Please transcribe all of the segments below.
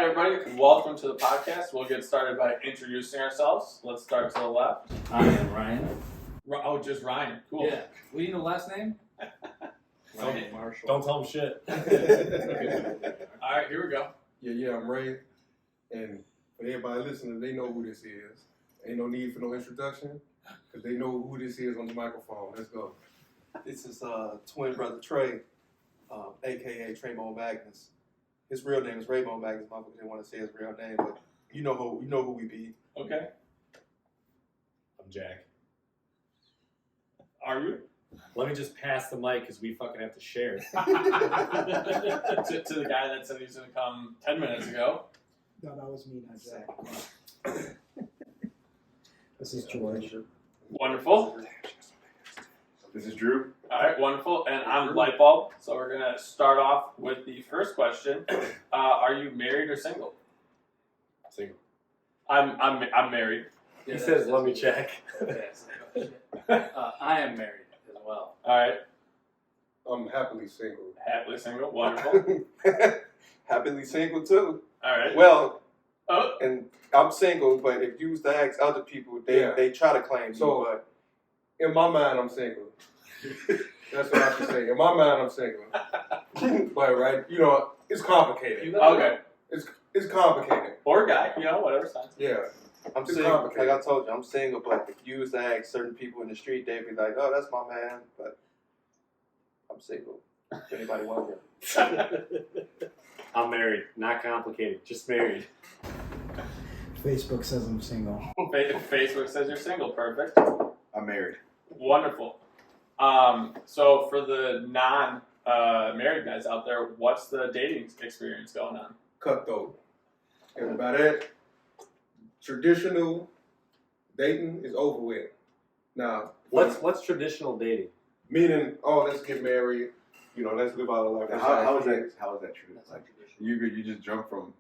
right, everybody, welcome to the podcast. We'll get started by introducing ourselves. Let's start to the left. I am Ryan. Oh, just Ryan. Cool. Yeah. We need a last name? Ryan Marshall. Don't tell him shit. All right, here we go. Yeah, I'm Ray. And for everybody listening, they know who this is. Ain't no need for no introduction, because they know who this is on the microphone. Let's go. This is twin brother Trey, aka Trayvon Magnus. His real name is Raymond Magnus. Motherfuckers didn't want to say his real name, but you know who we be. Okay. I'm Jack. Are you? Let me just pass the mic because we fucking have to share. to the guy that said he was going to come 10 minutes ago. No, that was me, not Jack. This is George. Wonderful. This is Drew. All right, wonderful. And I'm Lightbulb. So we're going to start off with the first question. Are you married or single? Single. I'm married. He says, let me check. I am married as well. All right. I'm happily single. Happily single. Wonderful. Happily single too. All right. Well, Oh. and I'm single, but if you was to ask other people, they try to claim So, you, in my mind, I'm single. That's what I should say. In my mind, I'm single. But, right, it's complicated. Okay. It's complicated. Or guy, whatever sounds. Yeah. I'm It's single. Like complicated. I told you, I'm single, but if you was to ask certain people in the street, they'd be like, "Oh, that's my man," but I'm single. If anybody wondering. I'm married. Not complicated. Just married. Facebook says I'm single. Facebook says you're single. Perfect. I'm married. Wonderful. So for the non-married guys out there, what's the dating experience going on? Cutthroat. And by that, traditional dating is over with. Now, What's traditional dating? meaning, let's get married, let's live our life. Now, how is that true? Like, you just jump from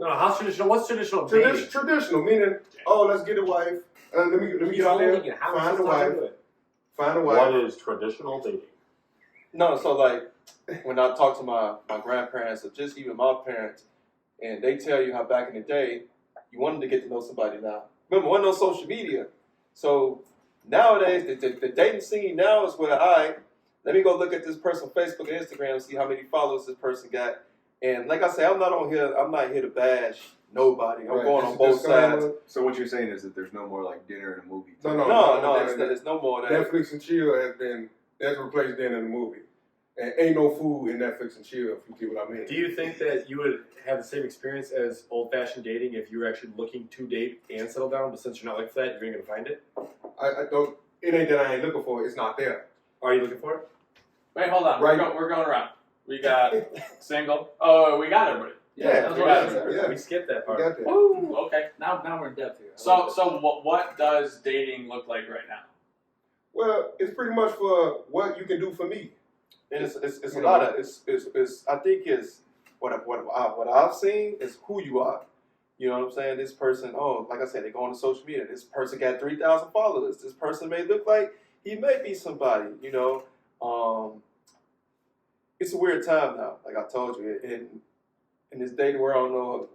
No, how's traditional? What's traditional dating? Traditional, meaning, let's get a wife. Let me get out there, find a wife, What is traditional dating? No, so like when I talk to my grandparents or just even my parents, and they tell you how back in the day you wanted to get to know somebody now. Remember, wasn't no social media. So nowadays the dating scene now is where let me go look at this person on Facebook and Instagram and see how many followers this person got. And like I say, I'm not here to bash nobody. I'm Right. going on It's both sides. So what you're saying is that there's no more like dinner and a movie. No, it's no more of that. Netflix and chill that's replaced dinner in the movie. And ain't no food in Netflix and chill, if you get what I mean. Do you think that you would have the same experience as old-fashioned dating if you were actually looking to date and settle down, but since you're not looking for that, you're going to find it? I don't. It ain't that I ain't looking for it. It's not there. Are you looking for it? Wait, hold on. Right. We're going around. We got single. Oh, we got everybody. Yeah, we got it. Yeah. We skipped that We part. got that. Woo, okay. Now we're in depth here. So what does dating look like right now? Well, it's pretty much for what you can do for me. And it's a lot of I think it's what I've seen is who you are. You know what I'm saying? This person, like I said, they go on to social media. This person got 3,000 followers. This person may look like he may be somebody. It's a weird time now. Like I told you, in this dating world, I don't know.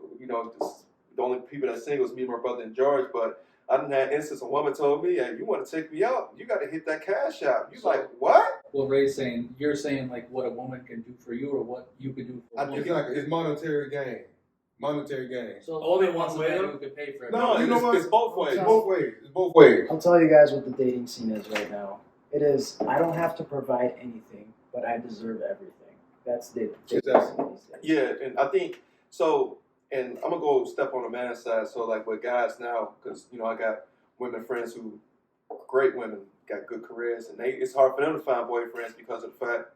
The only people that's single is me, my brother, and George. But I done had instance. A woman told me, "Hey, you want to take me out? You got to hit that cash out." You like what? Well, Ray's saying, you're saying like what a woman can do for you or what you can do for a woman. Exactly. It's monetary gain. Monetary gain. So Only only one one way, man though? who could pay for it. No, You know what? it's both ways. It's both ways. It's both ways. I'll tell you guys what the dating scene is right now. It is, I don't have to provide anything, but I deserve everything. That's the dating scene these days. Yeah, and I think so. And I'm gonna go step on the man's side. So like with guys now, because I got women friends who are great women, got good careers, and it's hard for them to find boyfriends because of the fact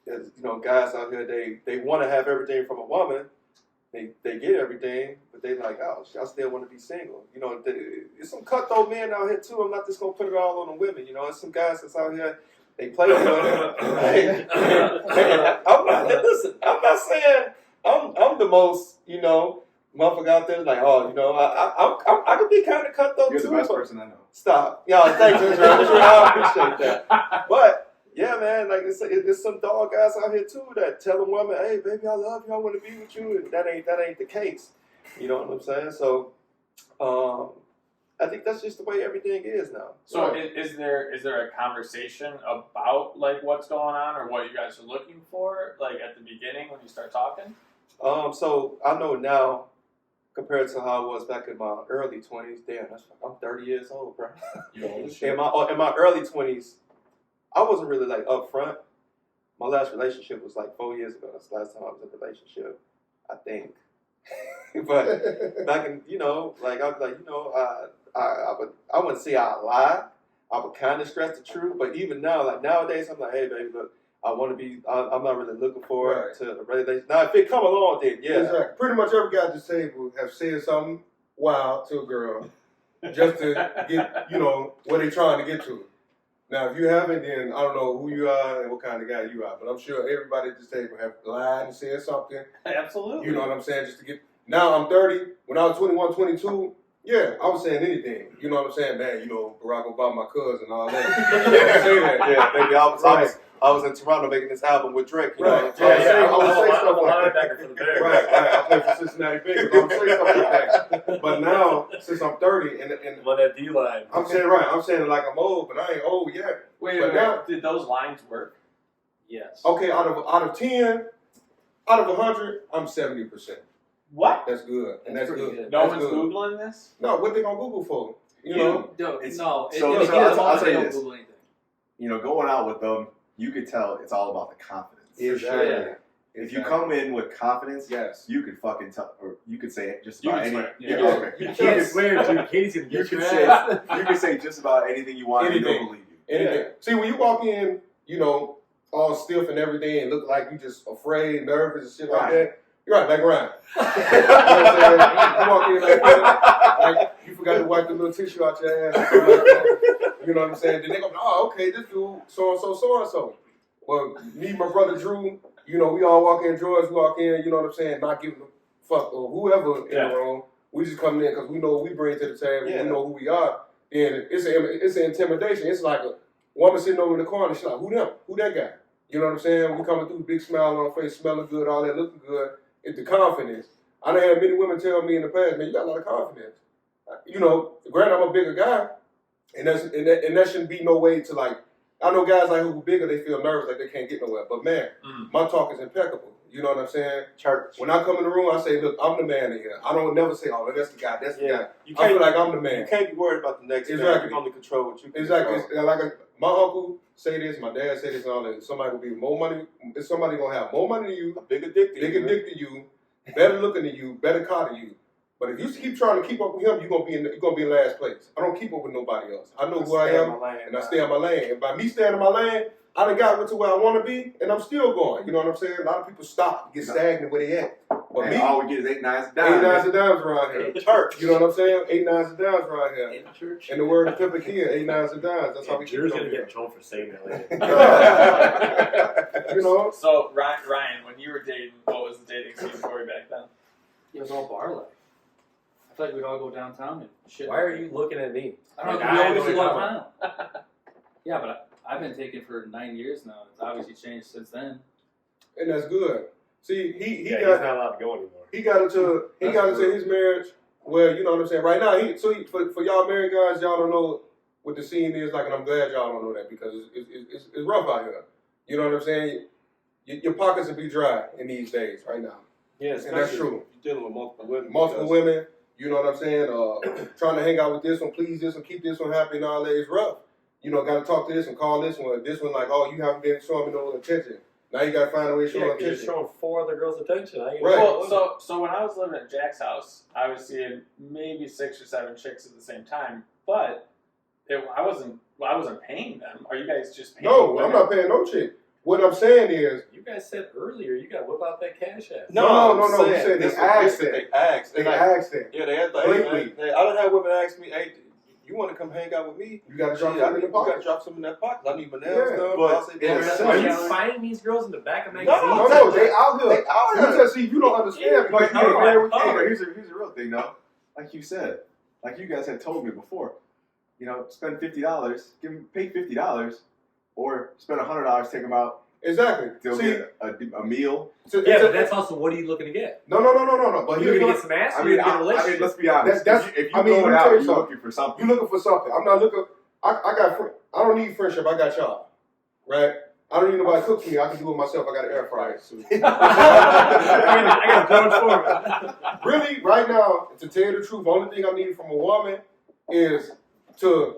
that guys out here they want to have everything from a woman. They get everything, but they like, I still want to be single. There's some cutthroat men out here too. I'm not just gonna put it all on the women. There's some guys that's out here. They play with it. Listen, I'm not saying I'm the most, motherfucker out there like, I could be kind of cutthroat You're too. the best but- person I know. Stop. Thanks, Israel. I appreciate that. But yeah, man, like there's some dog guys out here too that tell a woman, hey, baby, I love you, I want to be with you, and that ain't the case. You know what I'm saying? So, I think that's just the way everything is now. So is there a conversation about like what's going on or what you guys are looking for, like at the beginning when you start talking? So I know now, compared to how I was back in my early 20s. Damn, I'm 30 years old, bro. In my early 20s, I wasn't really like upfront. My last relationship was like 4 years ago. That's the last time I was in a relationship, I think. But back in, like I'd be like, I wouldn't say I lie. I would kind of stress the truth. But even now, like nowadays, I'm like, hey, baby, look, I want to be. I'm not really looking forward to the relationship. Now, if it come along, then yeah. Exactly. Pretty much every guy at this table have said something wild to a girl just to get, where they trying to get to. Now, if you haven't, then I don't know who you are and what kind of guy you are. But I'm sure everybody at this table have lied and said something. Absolutely. You know what I'm saying? Just to get. Now I'm 30. When I was 21, 22, yeah, I was saying anything. You know what I'm saying? Man, Barack Obama, my cousin, and all that. I say that. Yeah, baby, I was in Toronto making this album with Drake. You know Right. what I'm saying? I would say stuff like that. Linebacker for the Bears. Right. I play for Cincinnati Bengals. I would say stuff like that. But now, since I'm 30, and On that D-line. I'm saying like I'm old, but I ain't old yet. Wait, But now- did those lines work? Yes. Okay, out of 10, out of 100, I'm 70%. What? That's good, and that's pretty good. good. No That's one's good. Googling this? No, what they gonna Google for? You You know? don't, It's- no, so- it, so it's I'll all say they don't this. Google anything. Going out with them, you could tell it's all about the confidence. Exactly. If you come in with confidence, Yes. you could fucking tell, or you could say just You about can any. swear. Yeah, You okay. You can't swear, dude. Katie's gonna You get can your say ass. you can say just about anything you want, and Anything. they'll believe you. Anything. See, when you walk in, all stiff and everything, and look like you just afraid, nervous, and shit like that. You're right, like Ryan. You know what I'm saying? You walk in like that, like you forgot to wipe the little tissue out your ass. Or something like that. You know what I'm saying? Then they go, oh, okay, this dude, so and so. Well, me and my brother Drew, we all walk in, George, we walk in, you know what I'm saying, not giving a fuck or whoever in the room. We just come in because we know what we bring to the table, we know who we are. And it's an intimidation. It's like a woman sitting over in the corner, she's like, who them? Who that guy? You know what I'm saying? We coming through, big smile on our face, smelling good, all that, looking good. It's the confidence. I done had many women tell me in the past, man, you got a lot of confidence. Granted, I'm a bigger guy, and that shouldn't be no way to like. I know guys like who bigger, they feel nervous, like they can't get nowhere. But man, my talk is impeccable. You know what I'm saying? Church. When I come in the room, I say, look, I'm the man in here. I don't never say, oh, that's the guy, that's the guy. You I feel can't, like I'm the man. you can't be worried about the next man. Exactly. You can only control what you can Exactly. control. It's my uncle say this, my dad say this, and all that. Somebody will be more money. Somebody gonna have more money than you, Big addicted. bigger dick than you, better looking than you, better car than you. But if you keep trying to keep up with him, you're gonna be in last place. I don't keep up with nobody else. I know who I am, and I stay in my lane. And by me staying in my lane, I done got to where I want to be, and I'm still going. You know what I'm saying? A lot of people stop, get stagnant where they at. But And me, all we get is 8 nines and 8 nines dimes. and dimes around here. Church. You know what I'm saying? 8 nines and dimes around here. In church. And the word of Pippa Kid, 8 nines and dimes. That's how we keep Drew's it gonna over get here. in trouble for saying that later. You know? So Ryan, when you were dating, what was the dating scene for you back then? It was all bar life. I thought we'd all go downtown and shit. Why are you looking at me? I don't know. Like, We I always know go you're downtown. Yeah, but I've been taken for 9 years now. It's obviously changed since then. And that's good. See, He's not allowed to go anymore. he got into his marriage where, you know what I'm saying, right now, for y'all married guys, y'all don't know what the scene is like, and I'm glad y'all don't know that because it's rough out here. You know what I'm saying? Your pockets will be dry in these days right now. Yeah, And that's true. You're dealing with multiple women. Multiple women, you know what I'm saying? Trying to hang out with this one, please this one, keep this one happy and all that is rough. Got to talk to this one, call this one. This one like, oh, you haven't been showing me no attention. Now you got to find a way to show Yeah, her 'cause you're attention. showing 4 other girls attention. I ain't Right. Well, so when I was living at Jack's house, I was seeing maybe 6 or 7 chicks at the same time, but I wasn't paying them. Are you guys just paying? No, women? I'm not paying no chick. What I'm saying is, You guys said earlier you got to whip out that cash app. No, I'm we saying said this they is- asked this is- that. They asked. they And like, asked that. yeah, they had the. Lately. I done had women ask me, "Hey, you want to come hang out with me? You got to drop Shit, something in the you got to pocket. drop some in that pocket. I need my nails Yeah, done." but I'll say, in a "Damn, sense- Are you that's- finding these girls in the back of No, magazines? No, they out here. They out You here. just see, you don't understand because But you ain't married with but kids. here's a real thing though. Like you said, like you guys had told me before, spend $50, pay $50, or spend $100, take them out, Exactly. they'll See, get a meal. Yeah, but that's also what are you looking to get? no. But You're here's gonna what- get some ass. I Or mean, you're gonna get a relationship. let's be honest. That's- if you I mean, go let me out, tell you you're something. looking for something. You looking for something. I'm not looking. I got. I don't need friendship. I got y'all. Right. I don't need nobody to cook for me. I can do it myself. I got an air fryer. So. I got George Foreman. Really, right now, to tell you the truth, the only thing I need from a woman is to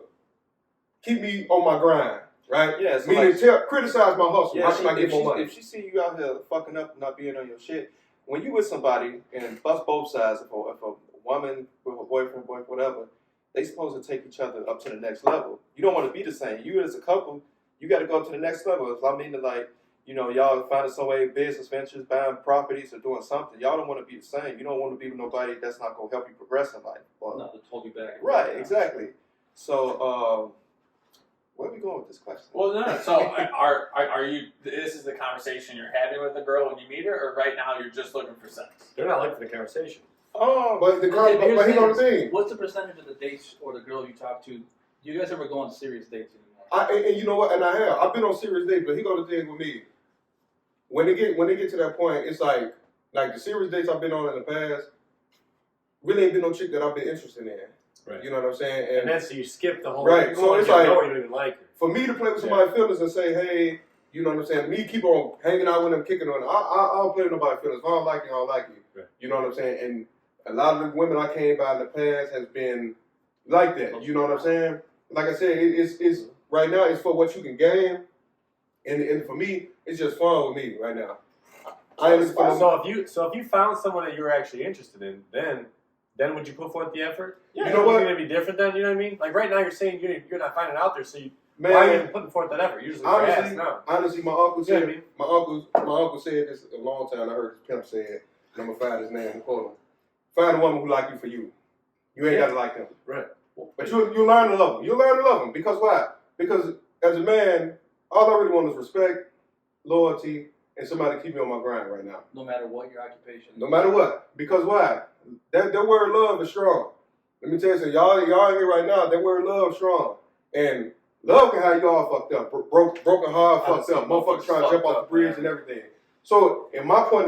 keep me on my grind. Right. Yeah, so Meaning, like- criticize my hustle. Yeah, How can I get more money? if she see you out here fucking up, not being on your shit, when you with somebody and bust both sides, if a woman with a boyfriend, whatever, they supposed to take each other up to the next level. You don't want to be the same. You as a couple, you got to go up to the next level. If I mean to like, you know, y'all finding some way, business ventures, buying properties or doing something. Y'all don't want to be the same. You don't want to be with nobody that's not gonna help you progress in life. Or, No, to hold you back. right, exactly. So, where are we going with this question? Well, no. So are you? This is the conversation you're having with the girl when you meet her, or right now you're just looking for sex? They're not looking for the conversation. But the Here's but here's the the thing. thing. What's the percentage of the dates or the girl you talk to? Do you guys ever go on serious dates anymore? And you know what? And I have. I've been on serious dates, but he got the thing with me. When they get to that point, it's like the serious dates I've been on in the past. Really ain't been no chick that I've been interested in. Right. You know what I'm saying? And then so you skip the whole. Right, you so go and it's you like- know you don't even like her. For me to play with somebody's feelings and say, hey, you know what I'm saying? Me keep on hanging out with them, kicking on them. I don't play with nobody's feelings. If I don't like you, I don't like you. Right. You know what I'm saying? And a lot of the women I came by in the past has been like that. You know what I'm saying? Like I said, it's right now it's for what you can gain, and for me, it's just fun with me right now. I ain't looking for So if you found someone that you were actually interested in, then would you put forth the effort? Yeah, You you know what? It's gonna be different then. You know what I mean? Like right now, you're saying you're not finding it out there, so man. why are you even putting forth that effort? You're just looking for ass Honestly, now. honestly, my uncle You know said what I mean? my uncle said this a long time. I heard his pimp say it. And I'm gonna find his name and quote him. Find a woman who like you for you. You ain't gotta like them. Right. But you learn to love them. You learn to love them because why? Because as a man, all I really want is respect, loyalty, and somebody to keep me on my grind right now. No matter what your occupation. No matter what. Because why? That word love is strong. Let me tell you something. Y'all here right now. That word love is strong. And love can have y'all fucked up. Broken heart fucked up. Motherfuckers trying to jump off the bridge and everything. So in my point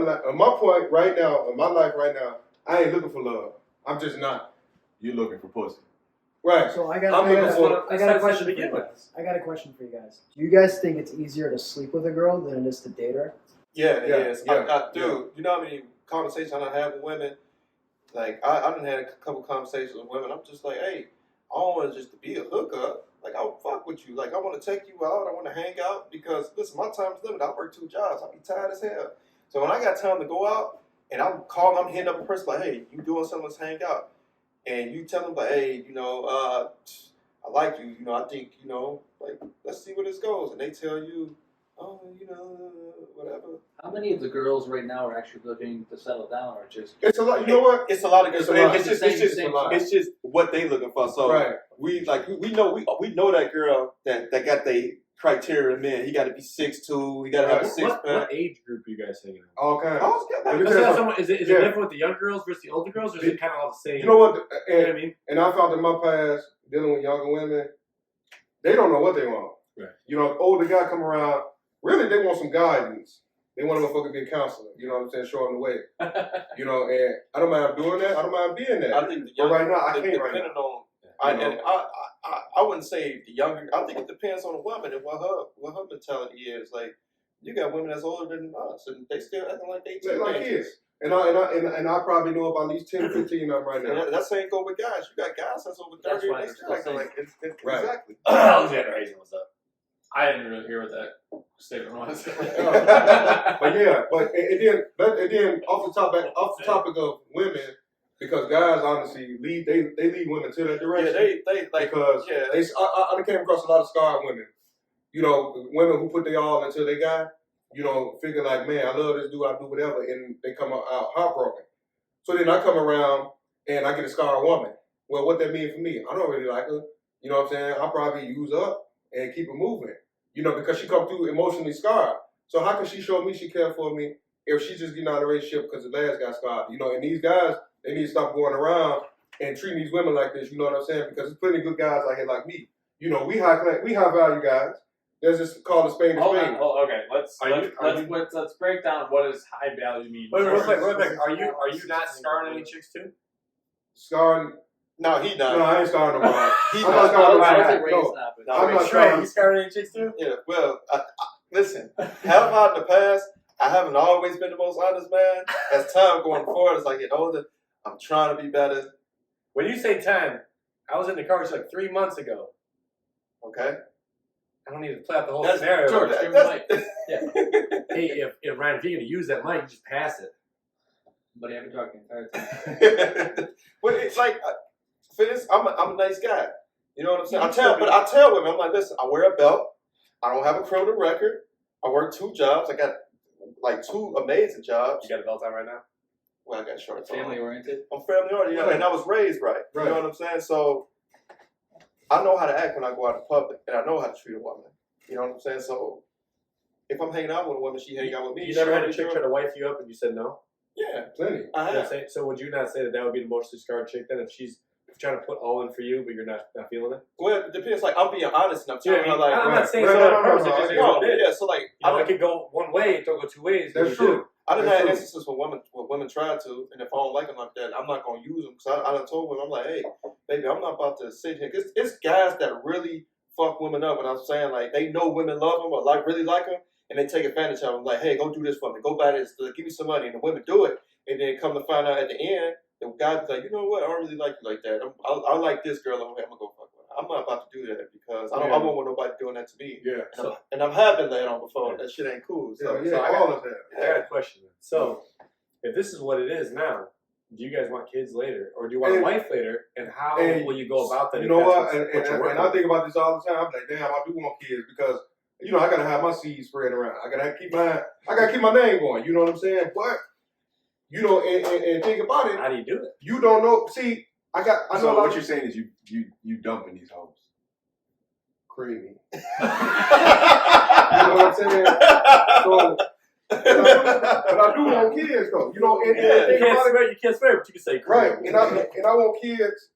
right now, in my life right now, I ain't looking for love. I'm just not. You're looking for pussy. Right. So I I'm got looking a for- question for you guys. I got a question for you guys. Do you guys think it's easier to sleep with a girl than it is to date her? Yeah, it Yeah, is. yeah, Dude, you know how many conversations I have with women? Like, I done had a couple conversations with women. I'm just like, hey, I don't want just to be a hookup. Like, I'll fuck with you. Like, I want to take you out. I want to hang out because, listen, my time's limited. I work 2 jobs. I'll be tired as hell. So when I got time to go out and I'm hitting up a person like, hey, you doing something, let's hang out. And you tell them, like, hey, you know, I like you. You know, I think, you know, like, let's see where this goes. And they tell you, oh, you know, whatever. How many of the girls right now are actually looking to settle down or just? It's a lot. You know what? It's a lot of It's good. a lot. It's just what they looking for. So Right. we know that girl that got the criteria. Man, he got to be 6'2". He got to have a What, 6-pack. what age group are you guys hanging out? All kinds. I was good. Let me Is tell you it, something. is it Yeah. different with the young girls versus the older girls, or is it kind of all the same? You know what? You know what I mean? And I found in my past, dealing with younger women, they don't know what they want. Right. You know, older guy come around, really they want some guidance. They want to motherfucker be a counselor. You know what I'm saying? Show them the way. You know, and I don't mind doing that. I don't mind being that. I think the But younger, right now, I can't right depending now. on. You know? I wouldn't say the younger. I think it depends on the woman and what her mentality is. Like, you got women that's older than us, and they still acting like they They're like teenagers. kids. And I probably know about at least 10, 15 of them right now. And that same go with guys. You got guys that's over 30 That's why and they they're still still acting like Right. exactly. Alexander Hazen, what's up? I didn't really hear what that statement was. But yeah, and then off the topic of women, because guys honestly lead women to that Yeah, direction. they like Because yeah. I came across a lot of scarred women. You know, women who put their all into their guy, you know, figure like, man, I love this dude, I do whatever, and they come out heartbroken. So then I come around and I get a scarred woman. Well, what that mean for me? I don't really like her. You know what I'm saying? I'll probably use her and keep her moving. You know, because she come through emotionally scarred. So how can she show me she cares for me if she's just getting out of a relationship because the last guy scarred? You know, and these guys, they need to stop going around and treating these women like this. You know what I'm saying? Because there's plenty of good guys out here like me. You know, we high value guys Let's just call a spade a Hold spade. on. Okay. Let's break down what does high value mean. Wait, real first. quick. Are you not scarring any chicks too? Scarring. No, he not. No, I ain't scarring nobody. He I'm not. not scarring I nobody. think Ray's No. not, but- No, I'm not Trey, scarring. you scarring any chicks too? Yeah, well, listen, have I in the past, I haven't always been the most honest man. As time going forward, as I get older, I'm trying to be better, When you say time, I was in the car with you like 3 months ago. okay? I don't need to play out the whole That's scenario. George, That- give him that's- Hey, if Ryan, if you're gonna use that mic, just pass it. But I haven't talked the entire time. Well, it's like, Fizz, I'm a nice guy. You know what I'm saying? You I tell women, I'm like, listen, I wear a belt. I don't have a criminal record. I work 2 jobs. I got like 2 amazing jobs. You got a belt on right now? Well, I got shorts on. Family oriented. I'm family oriented, Right. and I was raised right. Right. You know what I'm saying? So I know how to act when I go out in public, and I know how to treat a woman. You know what I'm saying? So if I'm hanging out with a woman, she hang out with me. You never had a she chick try to wife you up and you said no? Yeah, Plenty. I have. So would you not say that would be the mostly scarred chick then if she's trying to put all in for you but you're not feeling it? Well, it depends. Like I'm being honest, and I'm telling her like, I'm not saying right, so right, on purpose, right, just right, saying no, it is. yeah. So like, You know, it could go one way, it could go 2 ways. That's You true. I done That's had true. instances when women try to, and if I don't like them like that, I'm not gonna use them. Because I done told women, I'm like, hey, baby, I'm not about to sit here. Cause it's guys that really fuck women up, and I'm saying like they know women love them or like really like them, and they take advantage of them. Like, hey, go do this for me, go buy this, give me some money, and the women do it, and then come to find out at the end, the guy be like, you know what, I don't really like you like that. I like this girl over here. I'm gonna go fuck with her. I'm not about to do that because I don't want nobody doing that to me. Yeah. And I have been laid on before. That shit ain't cool. So, Yeah, so I all got, of that. I got a question then. So if this is what it is now, do you guys want kids later? Or do you want a And- wife later? And how and will you go about that? You if know that's what? what And you're working I with? think about this all the time. I'm like, damn, I do want kids because you know I gotta have my seeds spread around. I gotta keep my name going. You know what I'm saying? But you know, and think about it. How do you do it? You don't know. See, I know a So lot what of you're saying is you dumping these hoes. creamy. You know what I'm saying? So, but I do want kids though. You know, and You think can't about it. swear, but you can say Right, cream. and I want kids,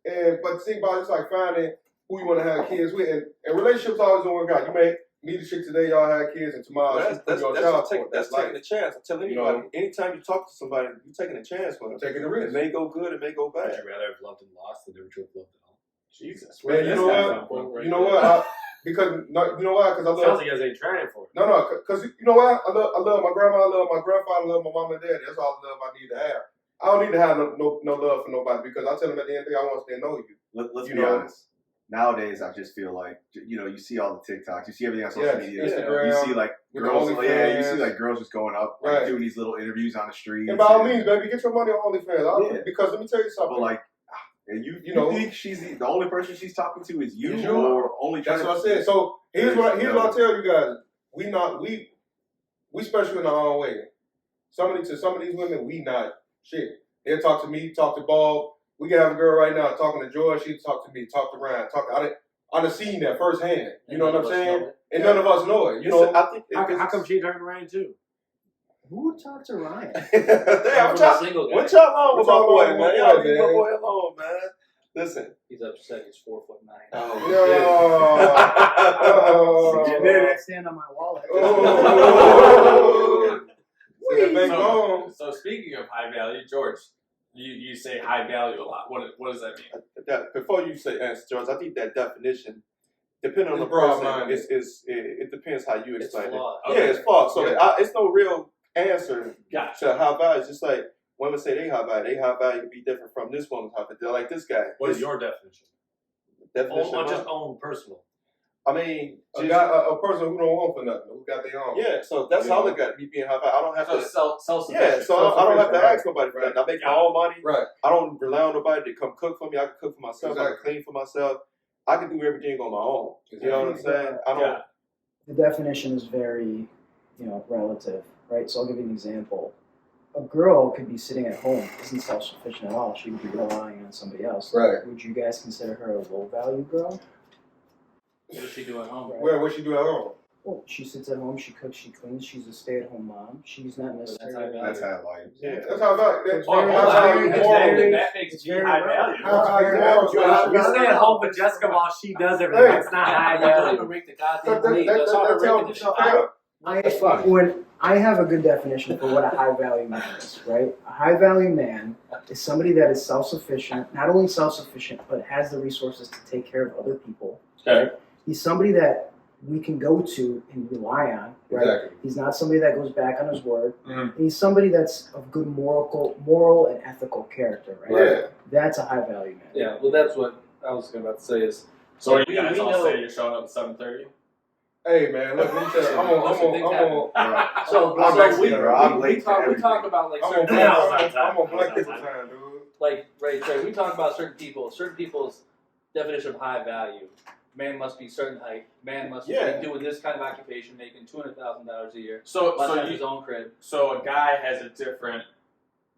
but think about it, it's like finding who you want to have kids with, and relationships always don't work out. You may meet a chick today, y'all have kids, and tomorrow Well, she's that's putting you on child just support. that's That's taking life. a chance. I tell You anybody, know? anytime you talk to somebody, you're taking a chance with them. Taking the It risk. may go good, it may go Would bad. you rather have loved and lost than never to have loved at all? Jesus. Man, you know what? You know what? Because you know why? Because I Sounds love. like you guys ain't trying for it. No, because you know what? I love my grandma, I love my grandfather, I love my mom and dad. That's all the love I need to have. I don't need to have no love for nobody because I tell them at the end of the day, I want to know you. Let's You be know. honest. Nowadays, I just feel like you see all the TikToks, you see everything on social Yes, media. Instagram, You see like with the girls, you OnlyFans. see like girls just going up, like Right. doing these little interviews on the street. And by all means, baby, get your money on OnlyFans. Yeah. Because let me tell you something. But like, and you know. think she's the only person she's talking to is you, Is you. or only? That's trying what I to- said. So here's what I tell you guys. We special in our own way. To some of these women, we not shit. They'll talk to me, talk to Bob. We can have a girl right now talking to George. She talk to me, talk to Ryan. I done seen that firsthand. You know what I'm saying? And none of us know it. You know. I think How come she talking to Ryan too? Who would talk to Ryan? Damn, I'm a single guy. what y'all on with What my y'all boy, on with man? my Y'all boy, leave my man? boy alone, man. Listen. He's upset. He's 4'9". Oh. I stand on my wallet. Oh. That thing gone. So speaking of high value, George, you say high value a lot. What does that mean? Before you say answer, George, I think that definition, depending on It's the person, broad-minded. it depends how you It's explain it. flawed. Yeah, it's flawed. So Yeah. it's no real answer Gotcha. to high value. It's just like women say they high value. They high value could be different from this woman's high value. They're like this guy. What is This your definition? definition? Or of just mine. own personal. I mean, A just- guy, a person who don't want for nothing, who got their own. yeah. So that's You how I know? look at it, me being high value. I don't have So to. self Yeah, so I don't have to ask nobody for Right. that. I make my Yeah. own money. Right. I don't rely on nobody to come cook for me. I can cook for myself. I Exactly. can clean for myself. I can do everything on my own. You know what I'm saying? I don't. Yeah. The definition is very, relative, right? So I'll give you an example. A girl could be sitting at home, isn't self-sufficient at all. She could be relying on somebody else. Right. Would you guys consider her a low-value girl? What does she do at home? Right. Where what she do at home? Well, she sits at home, she cooks, she cleans, she's a stay-at-home mom. She's not necessarily. That's how value. Yeah. That's how about that. It's very- That's how you it's moral. very- that makes it's G very high relevant. value. How you moral. You stay at home with Jessica while she does everything. That's not high You don't value. even rake the goddamn blade. That's all her That's how raking the shit. When I have a good definition for what a high value man is, right? A high value man is somebody that is self sufficient, not only self sufficient, but has the resources to take care of other people. Okay. He's somebody that we can go to and rely on, right? Exactly. He's not somebody that goes back on his word. Mhm. He's somebody that's of good moral and ethical character, right? Yeah. That's a high value man. Yeah, well, that's what I was about to say is. So you we guys all know- say you're showing up at 7:30. Hey man, look, let me tell you, I'm on. So I'm next we, to you, bro. I'm we late talk to we talk everything. about like I'm certain on black people time, dude. like right. We talk about certain people's definition of high value. Man must be certain height. Man must Yeah. be doing this kind of occupation, making $200,000 a year. So Must have you his own crib. so a guy has a different.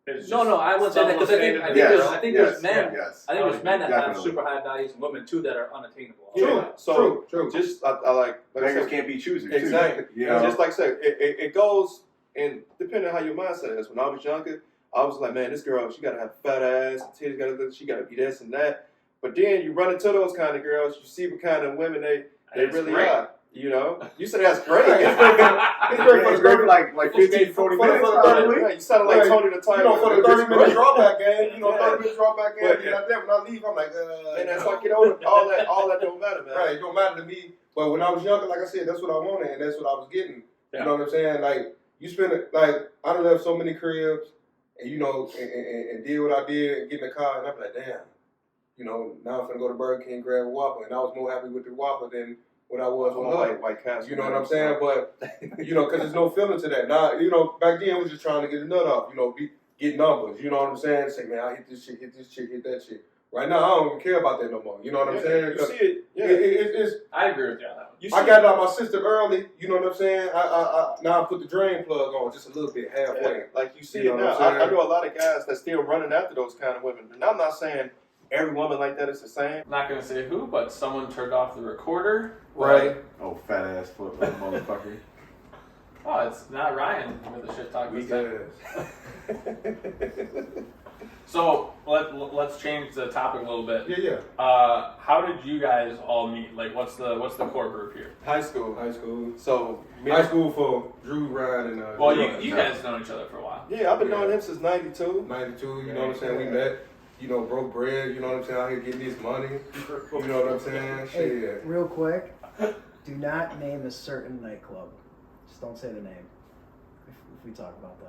It's No, just I wouldn't say that because I think someone's I think there's men. Yes. I think there's men that have Definitely. super high values and women too that are unattainable. Yeah. So True. just I like I Beggars said, can't be choosers. exactly. Too, you And know? just like I said, it goes and depending on how your mindset is. When I was younger, I was like, man, this girl, she gotta have fat ass, titties she gotta be this and that. But then you run into those kind of girls, you see what kind of women they It's really great. are. You know, you said that's great. It's great for It's the great for like It's 15, great 40 for the- minutes. for the probably. Yeah, you sounded like Right. Tony the Tiger. For the It's 30-minute great. drawback game, Yeah. 30-minute drawback game, But- you got that. When I leave, I'm like, And as I get older, all that don't matter, man. Right, it don't matter to me. But when I was younger, like I said, that's what I wanted, and that's what I was getting. Yeah. You know what I'm saying? Like, you spend it, like, I done left so many cribs, and you know, and did what I did, and get in the car, and I'm like, damn. You know, now I'm finna go to Burger King, grab a Whopper, and I was more happy with the Whopper than what I was I'm with like White. White Castle. You know what I'm saying? But, you know, because there's no feeling to that. Now, you know, back then, we was just trying to get a nut off, you know, get numbers. You know what I'm saying? Say, man, I hit this chick, hit that chick. Right now, I don't even care about that no more. You know what I'm saying? You 'Cause see it, yeah. it's, I agree with you on that one. You see I got it out my system early, you know what I'm saying? I now I put the drain plug on just a little bit, halfway. Yeah, like you see You it know now. what I'm saying? I know a lot of guys that still running after those kind of women. And I'm not saying every woman like that is the same. I'm not gonna say who, but someone turned off the recorder. Right. Oh, fat ass foot motherfucker. Oh, it's not Ryan with the shit talk. Weak this time. ass. So let's change the topic a little bit. Yeah. How did you guys all meet? Like, what's the core group here? High school. High school. So me High school for Drew, Ryan, and Well, Drew, you guys know each other for a while. Yeah, I've been knowing him since '92. 92, you know what I'm saying? We met, you know, broke bread, you know what I'm saying? Out here getting this money, you know what I'm saying? Hey, Shit. real quick, do not name a certain nightclub. Just don't say the name if we talk about that.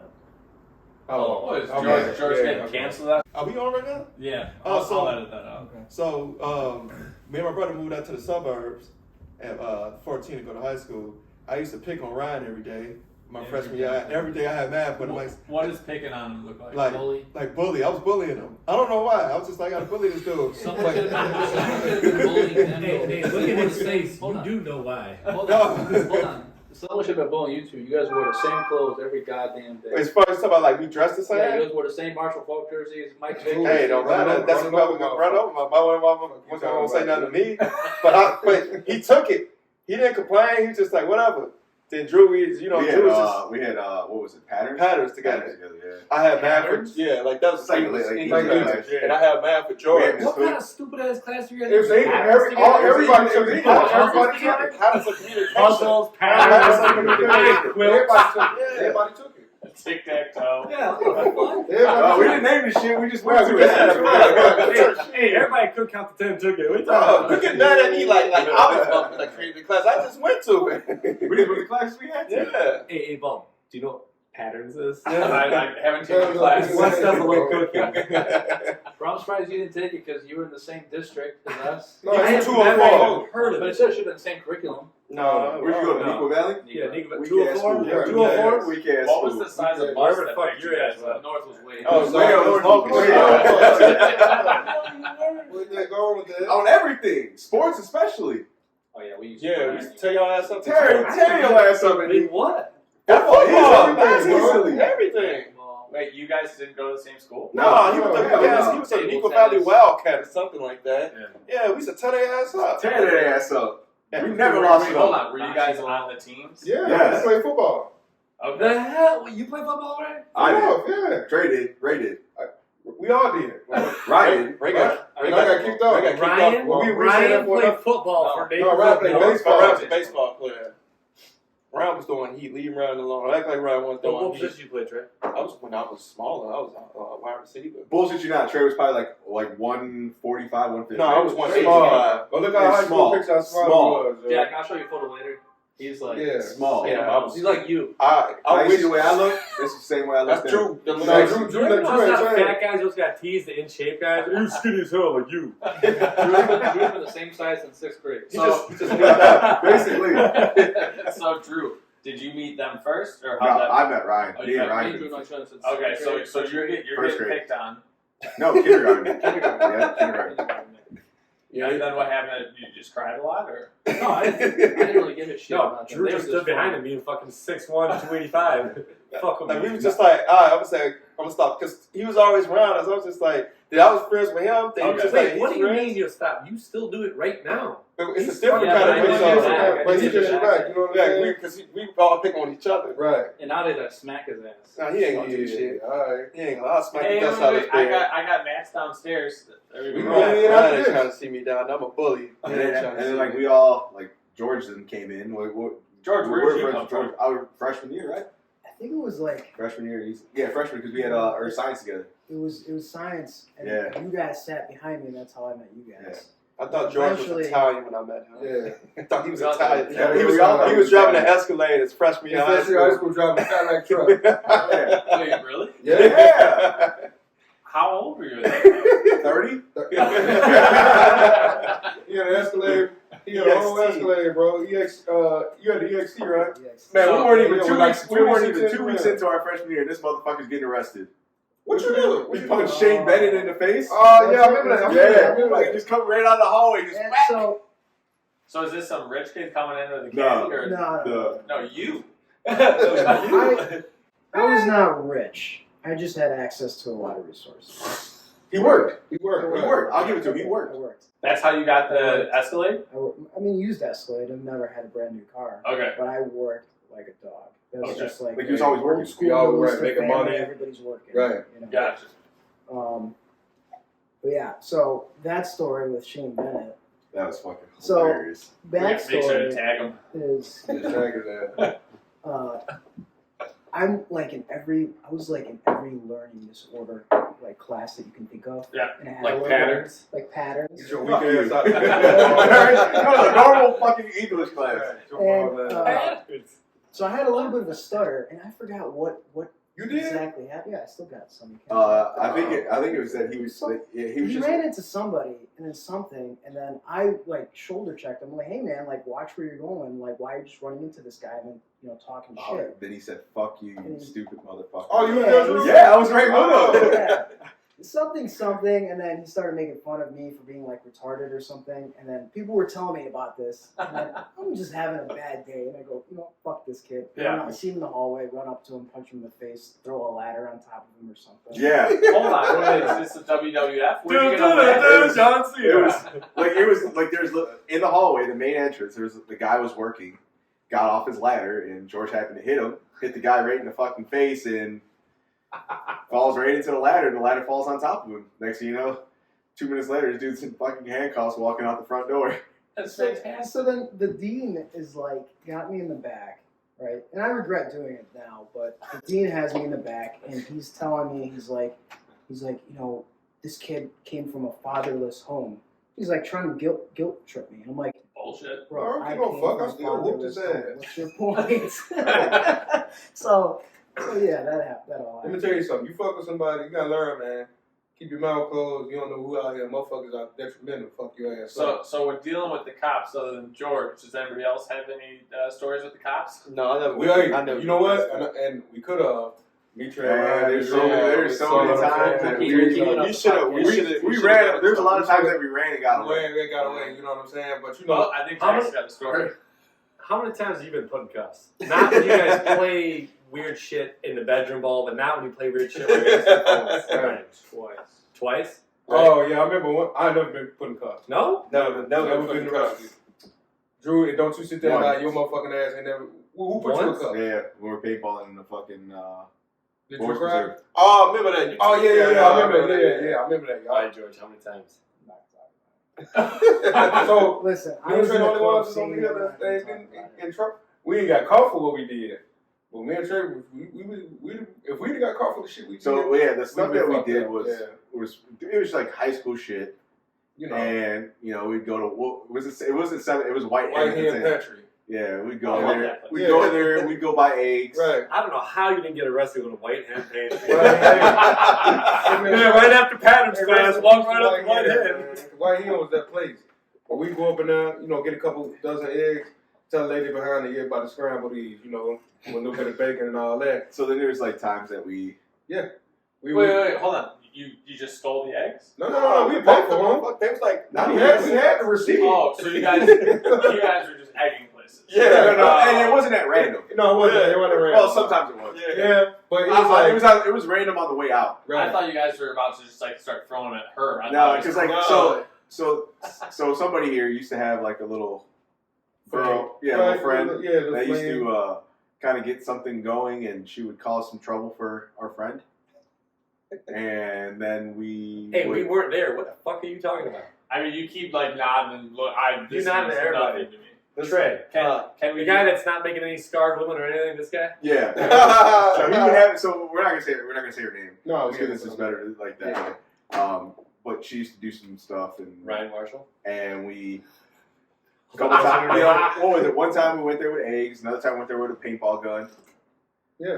What is okay, George yeah, getting okay. canceled? That? Are we on right now? Yeah. Oh, I'll so- edit that out. So me and my brother moved out to the suburbs at 14 to go to high school. I used to pick on Ryan every day. My Every freshman day. year, every day I had math, but What does picking on him look like? like Bully. like bully. I was bullying him. I don't know why. I was just like, I gotta bully this dude. Someone should have been bullying him. Hey, look at his face. Hold You on. do know why. Hold on. Someone should have been bullying you two. You guys wore the same clothes every goddamn day. As far as talking about like we dressed the same. Yeah, you guys wore the same Marshall Falk jerseys, Mike Vick. Hey, don't matter. That's what my brother. My mama wasn't gonna say nothing to me, but he took it. He didn't complain. He was just like whatever. Then Drew, Drew was just we had what was it, patterns? patterns together. Patterns together, yeah. I had math for Patterns? like that was It's like English, like English, English, and I had math for George. Yeah. What kind of stupid ass class are you guys It was in? everybody took it. Everybody took it. How does it communicate? Puzzles, Patterns. Everybody took it. Tic tac toe. Yeah, what the Oh, we Everybody didn't name this shit. We just went Right, to we it. just- fuck? Hey, everybody could count to 10 took it. What you Oh, talking you get mad at me like I was like creating the class. I just went to it. We just went to classes we had to. Yeah. Hey, Bob, do you know what patterns is? I haven't taken the class. One step below cooking. Bro, I'm surprised you didn't take it because you were in the same district as us. No, I it's have 204. heard of But it it. said it should have been the same curriculum. No, Where'd you go to Nico Valley? Yeah, Nico, Weak 204? ass school. Yeah, 204? Weak ass What was school. the size of Yeah, bus wherever the that fuck picked you're you at, guys bro. up? North was way. Oh, Way sorry, up it was north. Way Where's that going with that? On everything, sports especially. Oh yeah, we used Yeah, we used to tear your ass up. Tear your ass up and Wait, what? football, Everything. Everything. Wait, you guys didn't go to the same school? No, he was no. he was a Nico Valley Wildcat or something like that. Yeah, we used to tear their ass up. Tear that ass up. We never lost it Hold all. on, were you guys on the teams? Yeah, Yes. I play football. Okay. The hell? You play football, right? I Football, did. yeah. Trey did. Ray did. We all did. Ryan. Ray got kicked off. Ray got kicked Ryan, off. Well, we Ryan said that for played enough- football for Navy No, Ryan played football. baseball. Ryan was a baseball player. Ryan was throwing heat, leave him running along. I act like Ryan was What throwing heat. position you play, Trey? I was when I was smaller. I was a wide receiver. Bullshit you not. Trey was probably like 145, 150. No, I was Small. 185. But look how high school Small. picture how small Small. he was. Jack, I'll show you a photo later. He's like, Yeah. Small. Yeah, I was. he's like you. I I wish see the way I look. That's the same way I look. That's now. true. The No, legs- Drew You ever ain't notice how saying. fat guys just got teased the in shape guys? You're skinny as hell like you. Drew's been the same size since 6th grade. So, Basically. so Drew, did you meet them first, or No, how that? I met Ryan. Oh, Me you and met Ryan. Drew knows each other since Okay, 6th so grade. so you're First getting grade. picked on. No, kindergarten. Kindergarten. Yeah, kindergarten. And then what happened? You just cried a lot, or? No, I didn't really give a shit No, about them. Drew They just were stood behind fun. him being fucking 6'1", 285. Fuck Like him. we was just like, all right, I'm gonna stop because he was always around us. I was just like, I was friends with him. Then he was just Wait, like, what do he's you friends. mean you'll stop? You still do it right now. It's a different Yeah, kind but of I friendship. didn't get back. But he I didn't just get back. You know what I'm Yeah, saying? because we all pick on each other. Right. And nowadays I smack his ass. Nah, he ain't gonna do shit. All right. He ain't gonna. I'll smack Hey, the dust wait, out of wait, his I bed. got Max downstairs. We Yeah, Ryan yeah, ain't yeah. trying to see me down. I'm a bully. He And ain't then, trying to see like me. we all like George then came in. George, we where were did you friends come with George. from? Our freshman year, right? I think it was like Freshman year. Freshman because we had earth science together. it was science, and Yeah. you guys sat behind me, and that's how I met you guys. I thought George was Eventually- Italian when I met him. Yeah. I thought he was Yeah, Italian. yeah, he was we all- he was driving the Escalade as freshman year It's high that shit high school. school driving a Cadillac truck. Yeah. Wait, really? Yeah. How old were you? At that 30? He had an Escalade. He had a whole EXT. Escalade, bro. You had the EXT, right? Yes. Man, we So, weren't even yeah, 2 like weeks. We weren't even 26 2 weeks in. into our freshman year, and this motherfucker's getting arrested. What you do? We punched Shane Bennett in the face. Oh, yeah, I remember that. I remember that. I Yeah, remember like that. just come right out of the hallway, just And whack. so So is this some rich kid coming into the No. candy, or no, no, you? I was not rich. I just had access to a lot of resources. He worked. He worked. He worked. I'll give it to him. He I worked. worked. That's how you got the Escalade? I mean, used Escalade. I've never had a brand new car, Okay. but I worked like a dog. That was Okay. just like Like he was always working. old school. We always Williston making family, money. Everybody's working. Right. You know? Gotcha. But yeah, so that story with Shane Bennett. That was fucking So- hilarious. Make sure to Backstory tag him. is Just tagging that. I'm like in every. I was like in every learning disorder like class that you can think of. Yeah, And I had a like little patterns. bit- like patterns. Get your Fuck weak you. ass out That was a normal fucking English class. And, so I had a little bit of a stutter, and I forgot what You did? exactly happened. Yeah, I still got some. I think it was that he was like, yeah, he was He just ran into somebody and then something, and then I like shoulder checked him. I'm like, hey man, like watch where you're going. Like, why are you just running into this guy and then talking oh, shit? then he said, "Fuck you, you stupid motherfucker." Oh, you Yeah, yeah, it was- Yeah, I was right with him. Yeah. Something, and then he started making fun of me for being like retarded or something. And then people were telling me about this, and then I'm just having a bad day, and I go, fuck this kid. Yeah. I see him in the hallway, run up to him, punch him in the face, throw a ladder on top of him or something. Yeah, Hold on, wait, is this a WWF? Where'd you get a ladder? John it was like there's in the hallway, the main entrance. The guy was working, got off his ladder, and George happened to hit the guy right in the fucking face, and falls right into the ladder, and the ladder falls on top of him. Next thing you know, 2 minutes later, this dude's in fucking handcuffs walking out the front door. That's So, fantastic. so then the dean is like, got me in the back, right? And I regret doing it now, but the dean has me in the back, and he's telling me, he's like, this kid came from a fatherless home. He's like trying to guilt trip me. I'm like, Bullshit. bro, I I don't give no came fuck. I from still whooped his fatherless ass. home. What's your point? so yeah, that happened. That all Let me happened. tell you something. You fuck with somebody, you gotta learn, man. Keep your mouth closed. You don't know who out here. Motherfuckers are detrimental. Fuck your ass. So when dealing with the cops, other than George, does anybody else have any stories with the cops? No, I never. I never. you know what? And we could have. Me Trey, Yeah, Ryan, there's Drew, so many times that We should have. we ran. There's a lot of times that we ran and got away. They got away. You know what I'm saying? But you Well, know, I think How Jack's many- got a story. How many times have you been put in cuffs? Not when you guys play weird shit in the bedroom ball, but not when you play weird shit with your phones. Twice. Twice? oh yeah, I remember one. I never been put in cuffs. No? Never Never been cuffed. arrested. Drew, and don't you sit there like your motherfucking ass ain't never. Who put you a cup? Yeah, we were paintballing in the fucking Did Force you cry? Reserve. Oh, remember that? Oh yeah. I remember that. Yeah, I remember that. All right, George, how many times? So Listen, I me and was Trey in the the only club ones over scene here when that I ain't talked about it. in trouble. We ain't got caught for what we did. But me and Trey, we if we got caught for the shit we did. So yeah, the stuff been that we fucked did up, was it was like high school shit, you know, and we'd go to it wasn't seven, it was White White Hen. Hand Country. Yeah, we'd go I love there. that place. We'd go in there. We'd go buy eggs. Right. I don't know how you didn't get arrested with a White Hen pantry. Yeah, Yeah, right after Patton's Hey, class, Russell, walk right up to White Hen, Hen. man. White Hen was that place. But we go up and down, get a couple dozen eggs. Tell the lady behind the about to scramble these, with a little bit of bacon and all that. So then there was like times that we Wait, hold on. You just stole the eggs? No, we paid for them. They was like, We had the receipt. Oh, so you guys were just egging places. and it wasn't at random. No, it wasn't. It wasn't random. Well, sometimes it was. Yeah, but it was like It was random on the way out. I thought you guys were about to just like start throwing at her. I No, thought it because was- like so somebody here used to have like a little girl, a Right, little friend yeah, the that used flame. to kind of get something going, and she would cause some trouble for our friend. And then Hey, we weren't there. What the fuck are you talking about? I mean, you keep like nodding and look. You nodding means to everybody. nothing to me. Trey. Can we The guy that's not making any scarred women or anything, this guy? Yeah. So he would have. So we're not gonna say her name. No, Just because it's better like that. But she used to do some stuff, and Ryan Marshall? and we. A couple times, what was it? One time we went there with eggs. Another time we went there with a paintball gun. Yeah.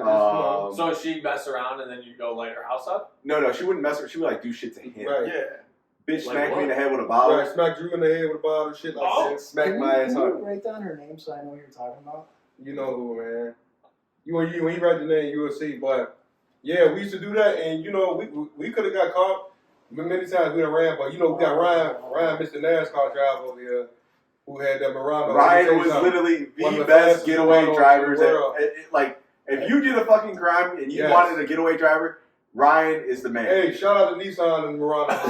So she'd mess around and then you go light her house up? No, she wouldn't mess with. She would like do shit to him. Right. Yeah. Bitch Like smacked what? me in the head with a bottle. Right, smack Drew in the head with a bottle, shit like that. Smacked my ass Can hard. you write down her name so I know what you're talking about? You know who, man. When you write the name, you will see. But yeah, we used to do that, and we could have got caught. Many times we done ran, but we got Ryan, Mr. NASCAR driver over here, who had that Miranda. Ryan was literally One of the the best fastest getaway runners drivers. in the world. Like, if you did a fucking crime and you Yes. wanted a getaway driver, Ryan is the man. Hey, shout out to Nissan and Miranda.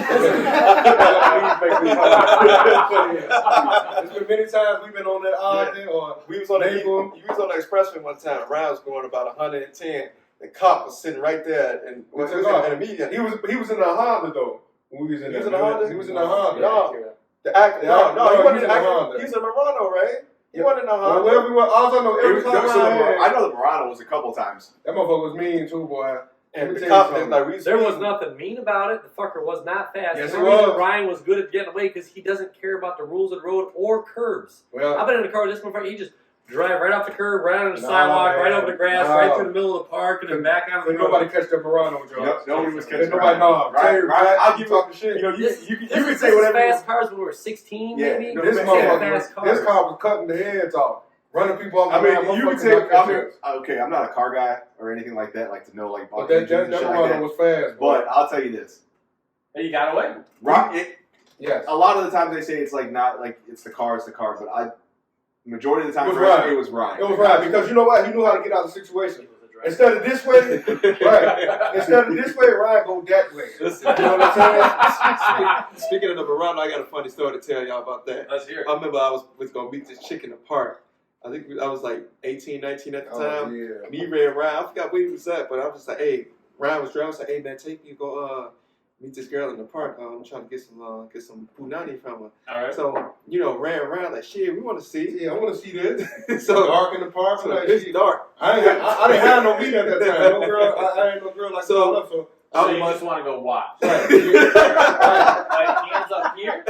It's been many times we've been on that Ogden or We was on Naval. the expressway one time. Ryan was going about 110. The cop was sitting right there, and What's he was the cop? in the media. He was in the Honda though. When we was in He was that- in the Honda? He was in the Honda. No. The actor. Yeah, No, he he wasn't was in in the the actor. Honda. He was in Murano, right? He wasn't in the Well, Honda. wherever we were, all I know, It every was- car so I had, I know the Murano was a couple times. that motherfucker was mean too, boy. And Let me the tell you cop, something. like, we There was nothing mean about it. The fucker was not fast. Yes, the he reason was. Ryan was good at getting away because he doesn't care about the rules of the road or curbs. Well, I've been in a car with this motherfucker. He just drive right off the curb, right on the No, sidewalk, right man. over the grass, No. right through the middle of the park, and then back on the couldn't road. nobody catch that Murano, Joe. Nobody was Couldn't catching nobody Ryan. know. Tell you, Ryan, I'll give you you. talking shit. You This can is say whatever. fast cars when we were 16, Yeah, maybe. no, This man, motherfucker, fast cars. this car was cutting the heads off, running people off the I mean, ground. you can Motherfuckers say. not catching us. Okay, I'm not a car guy or anything like that. Like to know like. But about that engines and shit like Murano that. was fast. boy. But I'll tell you this. Hey, you got away? Yes. A lot of the times they say it's like not like it's the car, but majority of the time It was for us, Ryan. it was Ryan. It was right because you know what? He knew how to get out of the situation. Instead of this way, right? Instead of this way, Ryan go that way. Listen, You know what I'm saying? Speaking of the Murano, I got a funny story to tell y'all about that. Let's hear it. I remember I was going to meet this chick in the park. I think I was like 18, 19 at the time. yeah. Me, Ray, and Ryan, I forgot where he was at, but I was just like, hey, Ryan was driving. I was like, hey, man, take me go meet this girl in the park. I'm trying to get some punani from her. All right. So, Ray and Ryan like, shit, we want to see. Yeah, I want to see this. So Dark in the park. so Like, it's shit. dark. I didn't have no meat at that time. No girl. I ain't no girl like So- that. So So you just want to go watch. Right. Like hands up here?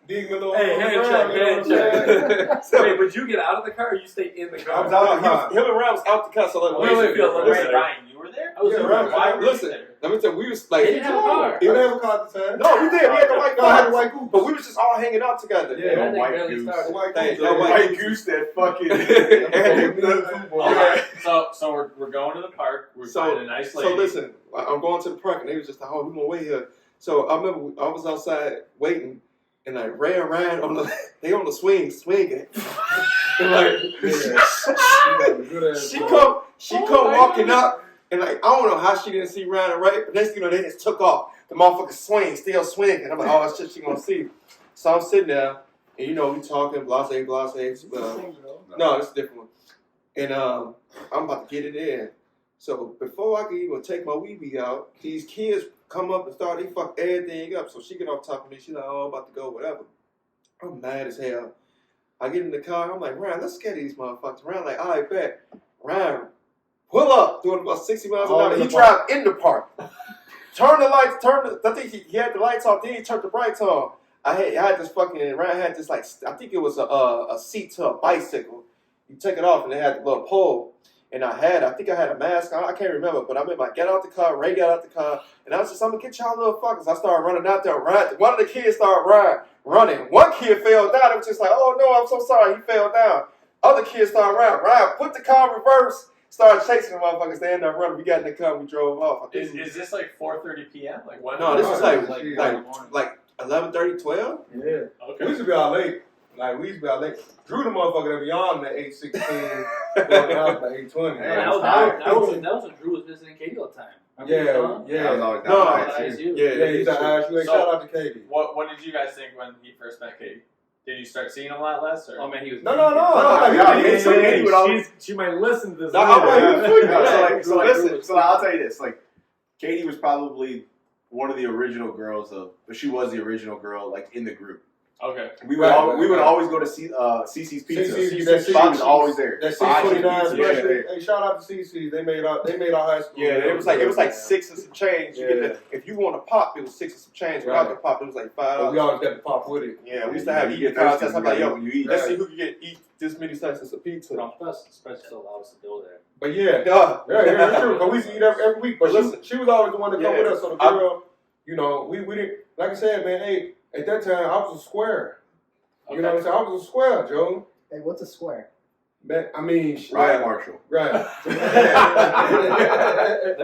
dig me a little. Hey, little handshake, ground, you know what I'm saying? Wait, would you get out of the car or you stay in the car? I was out the car. Him and Ryan was out the car. So like, Wait, Wait, Ryan, you were there? I was Yeah, in Ryan, the car. Why were you listen, there? let me tell you, we was like, They didn't have a car. I didn't have a car at the time. No, we did. We had the white No, I had car. the white coupe. But we was just all hanging out together. Yeah, that thing white barely goose. The started. white Hey, coupe. that White goose that fucking. All right. So we're going to the park. We're finding a nice lady. So listen, I'm going to the park, and they was just like, "Oh, we gonna wait here." So I remember I was outside waiting, and like Ray and Ryan on they on the swinging, and like she come walking up, and like I don't know how she didn't see Ryan and Ray, but next thing you know they just took off. The motherfucker still swinging. I'm like, oh shit, she gonna see. So I'm sitting there, And you know, we talking blase. No, it's a different one. And I'm about to get it in. So before I can even take my wee out, these kids come up and start, they fuck everything up. So she get off top of me. She's like, oh, I'm about to go, whatever. I'm mad as hell. I get in the car. I'm like, Ryan, let's scare these motherfuckers. Ryan, like, all right, bet. Ryan, pull up, doing about 60 miles an hour. He drive in the park. Turn the lights, I think he had the lights off, then he turned the brights on. I had this fucking, Ryan had this, like, I think it was a seat to a bicycle. You take it off and it had the little pole. And I think I had a mask on. I can't remember, but I remember I got out the car, Ray got out the car, and I was just, I'm gonna get y'all little fuckers. I started running out there. One of the kids started running. One kid fell down. It was just like, oh no, I'm so sorry. He fell down. Other kids started running. Ryan put the car in reverse, started chasing the motherfuckers. They ended up running. We got in the car, we drove off. Is this like 4:30 p.m.? Like what? No, this is like like 11:30, 12. Yeah. Okay. We used to be out late. Like, we used to be out late. Drew the motherfucker that beyond the 8:16, going out by 8:20. that was when Drew was visiting Katie all the time. Remember That was Yeah. always No, down That is you. Yeah, he's an ISU. Hey, So- shout out to Katie. What did you guys think when he first met Katie? Did you start seeing him a lot less? Or? Oh man, he was. No. She might listen to this. No, I'm later. like, So I'll tell you this: like, Katie was probably one of the original girls but she was the original girl, like in the group. Okay. We would always go to CC's Pizza. CC's, that She was 6- always there. That Bocce's 629 Pizza, special. yeah. Hey, shout out to CC. They made our high school. Yeah, it was like 6 and some change. You Yeah. get if you want to pop, it was 6 and some change. Without the pop, it was like $5. But we always got the pop with it. Yeah, we used to have You eating get thirsty contests. I'm like, yo, when you eat. let's see who can eat this many slices of pizza. Plus, still allowed us to go there. But yeah. Yeah. Yeah, that's true. Cause we used to eat every week. But Listen. she was always the one to come Yeah. with us. So the girl, you know, we didn't, like I said, man, hey, at that time, I was a square. You know what I'm saying? I was a square, Joe. Hey, what's a square? Man, I mean, Ryan Marshall. Right. Let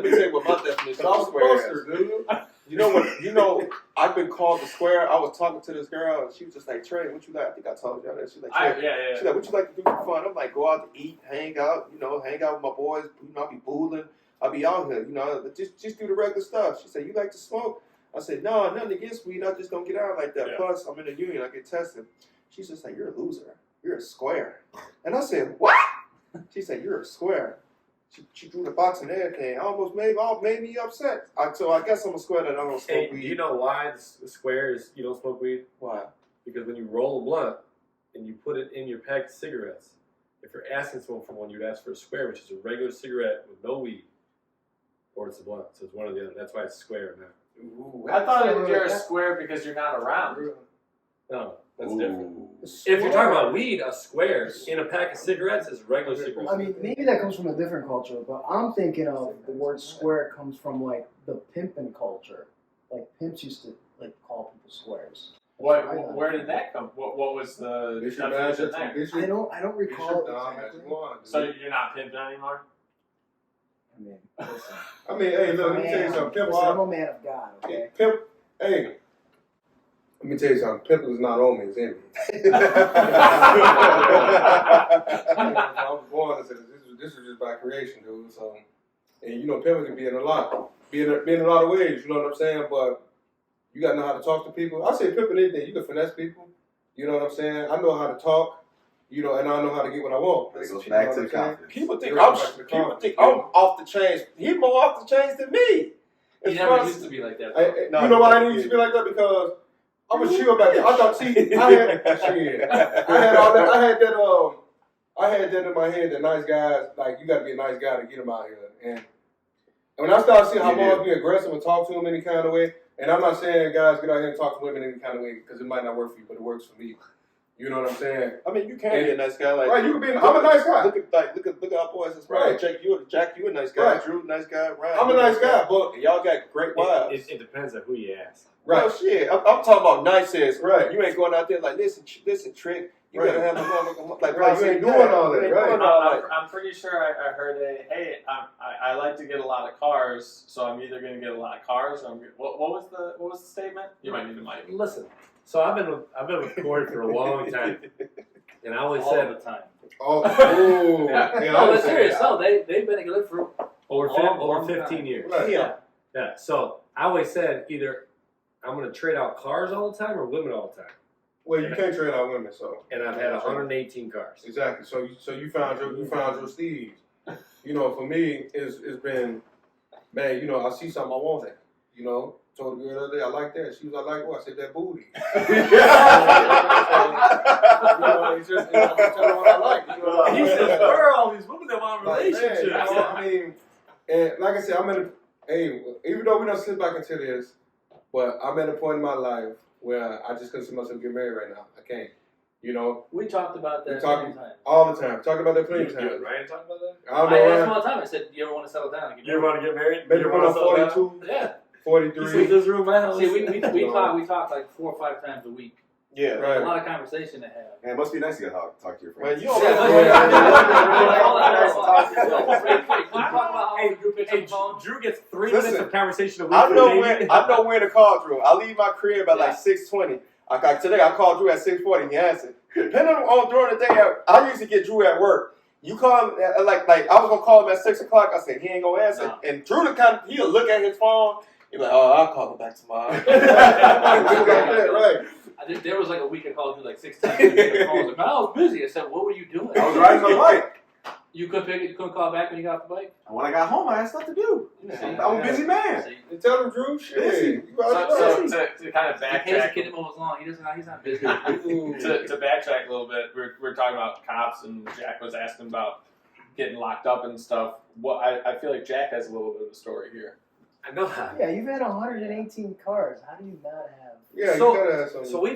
me tell you what my definition But I of was a square is. poster, dude. You know, I've been called the square. I was talking to this girl, and she was just like, Trey, what you like? I think I told y'all that. She's like, Trey, Yeah. she's like, what you like to do for fun? I'm like, go out to eat, hang out with my boys. You know, I'll be booling. I'll be out here. You know, just do the regular stuff. She said, you like to smoke? I said, no, nothing against weed. I just don't get out like that. Yeah. Plus, I'm in a union. I get tested. She's just like, you're a loser. You're a square. And I said, what? She said, you're a square. She drew the box and everything. Almost made me upset. So I guess I'm a square that I don't smoke Hey, weed. do you know why the square is you don't smoke weed? Why? Because when you roll a blunt and you put it in your pack of cigarettes, if you're asking someone for one, you'd ask for a square, which is a regular cigarette with no weed, or it's a blunt. So it's one or the other. That's why it's square now. Ooh, I thought you're a square because you're not around. No, that's Ooh. different. If you're talking about weed, a square in a pack of cigarettes is regular cigarettes. I mean, maybe that comes from a different culture, but I'm thinking of the word square comes from like the pimping culture. Like pimps used to like call people squares. Where did that come? What was the Bishop, definition man, there? I don't recall Bishop, Dom, exactly. as one. So you're not pimping anymore? I mean, listen. I mean, hey, look, let me tell you something. Pimp, Listen, I'm a man of God, okay? Pimp, hey, let me tell you something. Pimp is not on me, it's in me. I was born, I said, this is just by creation, dude. So, and you know, pimping can be in a lot, be in a lot of ways. You know what I'm saying? But you gotta know how to talk to people. I say pimping anything. You can finesse people. You know what I'm saying? I know how to talk. You know, and I know how to get what I want. But it goes You back know to what the I'm saying? confidence. People think You're right, I'm off the chains. He's more off the chains than me. He never used to be like that. No, You know why I didn't used to be like that? Because I was chill back then. I thought, see, I had all that. I had that in my head that nice guys, like, you got to be a nice guy to get them out here. And when I started seeing how boys be aggressive and talk to them any kind of way, and I'm not saying guys get out here and talk to women any kind of way because it might not work for you, but it works for me. You know what I'm saying? I mean, you can be a nice guy. Like, Right, you can be. I'm a nice guy. Look at our boys. That's right. Right. Jack, you a nice guy. Right. Drew, nice guy. Ryan, I'm a nice guy, but and y'all got great wives. It depends on who you ask. right. Well, shit. I'm talking about nice ass. Right. You ain't going out there like, listen, Trick. You Right. gotta have a motherfucker like Right, you ain't doing all that, You ain't right. doing all that. I'm pretty sure I heard I like to get a lot of cars, so I'm either going to get a lot of cars or what was the statement? You might need the mic. Listen, so I've been with Corey for a long time, and I always All said the time. Oh, Yeah. yeah, No, I but serious. No, they've been together for over 15 years. Right. yeah. Yeah, so I always said either I'm going to trade out cars all the time or women all the time. Well, you can't trade out women, so. And I've had 118 cars. Exactly. So you found your steeds. You know, for me, it's been, man. You know, I see something I want that. You know, told the girl the other day I like that. She was like, what? I said that booty. You know, it's just I'm telling her what I like. You know, He says, where are all these women that want like, relationships? man, you know, I mean, and like I said, I'm in a, hey, even though we don't slip back into this, but I'm at a point in my life where I just couldn't see myself get married right now. I can't. You know, We talked about that We talked- many times. all the time. Talked about that plenty of You and times. Ryan talk about that? I don't I know. asked him Ryan. all the time. I said, "You ever want to settle down?" You ever want to get married? Maybe You ever when I'm wanna settle 42, down? 43. He says, this room, my house. See, we talk like 4 or 5 times a week. Yeah. A Right. lot of conversation to have. Man, it must be nice to get talk to your Man, friends. you Yeah, Hey, Drew gets 3 Listen, minutes of conversation a week. I for know dating. when to call Drew. I leave my crib at Yeah. like 6:20. Today I called Drew at 6:40. He answered. Depending on during the day, I usually get Drew at work. You call him like I was gonna call him at 6 o'clock. I said he ain't gonna answer. No. And Drew he'll look at his phone. He'll be like, oh, I'll call him back tomorrow. Right. There was like a week I called you like 6 times. I was like, "Man, I was busy." I said, "What were you doing?" I was riding my bike. You couldn't call back when you got off the bike. And when I got home, I had stuff to do. See? I'm a busy man. See? And tell him, Drew, shit. Busy. You out So there. to kind of In case the backtrack, kid mows long, he's not busy. to backtrack a little bit, we're talking about cops, and Jack was asking about getting locked up and stuff. What I feel like Jack has a little bit of a story here. I know that. Yeah, you've had 118 cars. How do you not have? Yeah, So- you gotta have something. So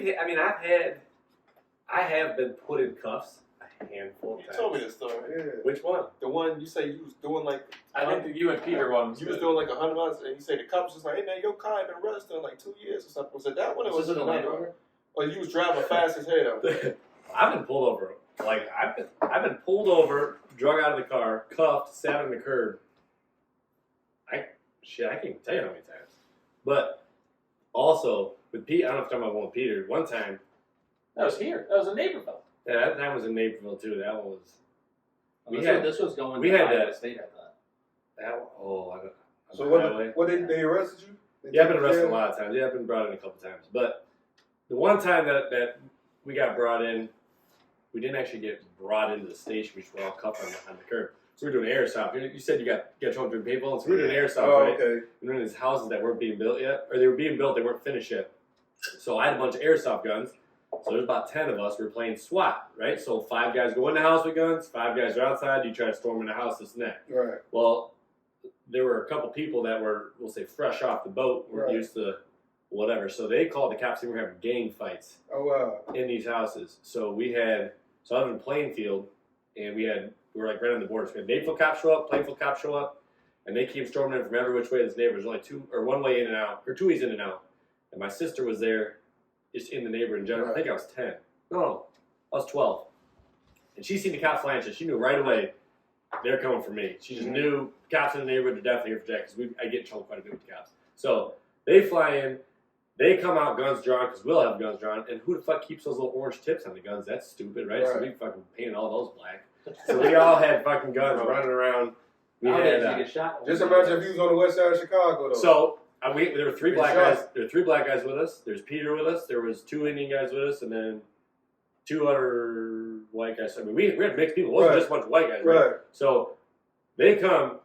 I have been put in cuffs a handful of You times. told me this story. Yeah. Which one? The one you say you was doing like I think that you and Peter one. you was doing like 100 miles, and you say the cops was like, "Hey man, your car had been registered in like 2 years or something." Was it that one? Or Was was this it in a Land another one? Rover? Or you was driving fast as hell? I've been pulled over. Like I've been pulled over, drug out of the car, cuffed, sat on the curb. I can't even tell you how many times. But also with Pete, I don't know if you're talking about one with Peter. One time, That was here. That was in Naperville. yeah, that time was in Naperville too. That one was. This was going. we to had Iowa that- State, I thought. That one, on So the highway. what they arrested you? They Yeah, I've took been you arrested a jail? lot of times. Yeah, I've been brought in a couple times. But the one time that we got brought in, we didn't actually get brought into the station. We just were all cuffed on the curb. So we were doing an airsoft. You said you got 200 people, so we were doing an airsoft, Oh, right? okay. We were in these houses that weren't being built yet, or they were being built, they weren't finished yet. So I had a bunch of airsoft guns. So there's about 10 of us. We were playing SWAT, right? So 5 guys go in the house with guns, 5 guys are outside. You try to storm in the house, this and that. Right. Well, there were a couple people that were, we'll say, fresh off the boat, weren't Right. used to whatever. So they called the cops and we were having gang fights Oh wow. in these houses. So I was in Plainfield, and we were like right on the border. So we had Naperville cops show up, Plainfield cops show up, and they came storming in from every which way of this neighborhood. There's only one way in and out, or 2 ways in and out. And my sister was there, just in the neighborhood in general. I think I was 10. No, I was 12. And she seen the cops flying, so she knew right away they're coming for me. She just knew cops in the neighborhood are definitely here for Jack, because I get in trouble quite a bit with the cops. So they fly in, they come out guns drawn, because we'll have guns drawn, and who the fuck keeps those little orange tips on the guns? That's stupid, right? So Right. we fucking painted all those black. So we all had fucking guns running around. We Nowadays, had, you get shot. Just imagine if you was on the west side of Chicago though. so there were 3 Good black shot. guys. There were 3 black guys with us. There's Peter with us. There was 2 Indian guys with us, and then 2 other white guys. I mean, we had mixed people. It wasn't Right. just a bunch of white guys, right? right. So they come,